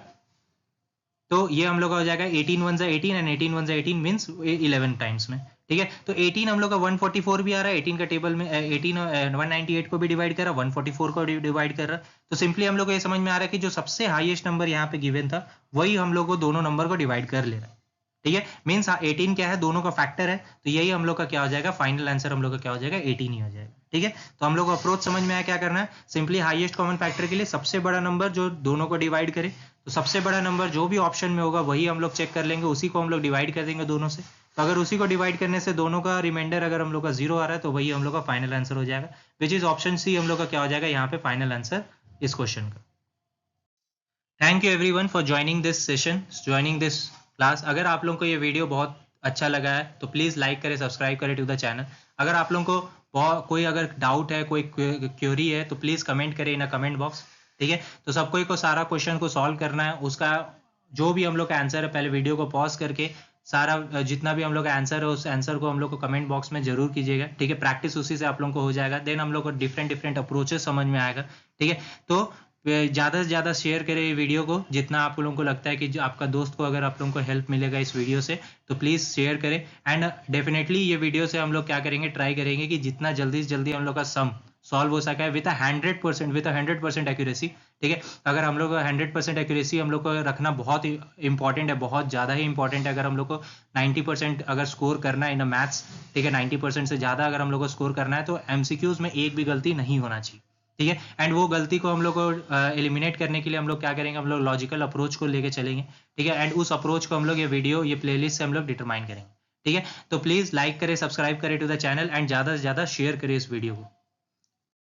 तो ये हम लोग का हो जाएगा 18 1 जा 18 एंड 18 1 जा 18 मींस 11 टाइम्स में। ठीक है, तो 18 हम लोग का 144 भी आ रहा है, 18 का टेबल में 18 198 को भी डिवाइड कर रहा है, 144 को डिवाइड कर रहा है। तो सिंपली हम लोग को ये समझ में आ रहा है कि जो सबसे हाईएस्ट नंबर यहाँ पे गिवन था वही हम लोग को दोनों नंबर को डिवाइड कर ले रहा है। ठीक है, मीन्स 18 क्या है, दोनों का फैक्टर है, तो यही हम लोग का क्या हो जाएगा, फाइनल आंसर हम लोग का क्या हो जाएगा, 18 ही हो जाएगा। ठीक है, तो हम लोग को अप्रोच समझ में आया, क्या करना है, सिंपली हाईएस्ट कॉमन फैक्टर के लिए सबसे बड़ा नंबर जो दोनों को डिवाइड करे, तो सबसे बड़ा नंबर जो भी ऑप्शन में होगा वही हम लोग चेक कर लेंगे, उसी को हम लोग डिवाइड कर देंगे दोनों से। तो अगर उसी को डिवाइड करने से दोनों का रिमाइंडर अगर हम लोग का 0 आ रहा है तो वही हम लोग का फाइनल आंसर हो जाएगा, विच इज ऑप्शन सी हम लोग का क्या हो जाएगा यहाँ पे फाइनल आंसर इस क्वेश्चन का। Thank you everyone for joining this session, joining this class. अगर आप लोगों को ये वीडियो बहुत अच्छा लगा है तो प्लीज़ लाइक करें, सब्सक्राइब करें टू द चैनल। अगर आप लोगों को कोई अगर डाउट है, कोई क्वेरी है तो प्लीज़ कमेंट करें इन अ कमेंट बॉक्स। ठीक है, तो सबको को सारा क्वेश्चन को सॉल्व करना है, उसका जो भी हम लोग का आंसर है पहले वीडियो को पॉज करके सारा जितना भी हम लोग का आंसर है उस आंसर को हम लोग को कमेंट बॉक्स में जरूर कीजिएगा। ठीक है, प्रैक्टिस उसी से आप लोगों को हो जाएगा, देन हम लोग को डिफरेंट अप्रोचेस समझ में आएगा। ठीक है, तो ज़्यादा से ज़्यादा शेयर करें ये वीडियो को, जितना आप लोगों को लगता है कि जो आपका दोस्त को अगर आप लोगों को हेल्प मिलेगा इस वीडियो से तो प्लीज़ शेयर करें। एंड डेफिनेटली ये वीडियो से हम लोग क्या करेंगे, ट्राई करेंगे कि जितना जल्दी से जल्दी हम लोग का सम सॉल्व हो सका है विद 100% एक्यूरेसी। ठीक है, अगर हम लोग को 100% एक्यूरेसी हम लोग को रखना बहुत ही इंपॉर्टेंट है, बहुत ज़्यादा ही इंपॉर्टेंट है। अगर हम लोग को 90% अगर स्कोर करना है इन मैथ्स, ठीक है, 90% से ज़्यादा अगर हम लोग को स्कोर करना है तो MCQs में एक भी गलती नहीं होना चाहिए। ठीक है, एंड वो गलती को हम लोग को एलिमिनेट करने के लिए हम लोग क्या करेंगे, हम लोग लॉजिकल अप्रोच को लेके चलेंगे। ठीक है, एंड उस अप्रोच को हम लोग ये वीडियो ये प्लेलिस्ट से हम लोग डिटरमाइन करेंगे। ठीक है, तो प्लीज़ लाइक करें, सब्सक्राइब करें टू द चैनल एंड ज़्यादा से ज़्यादा शेयर करें इस वीडियो को।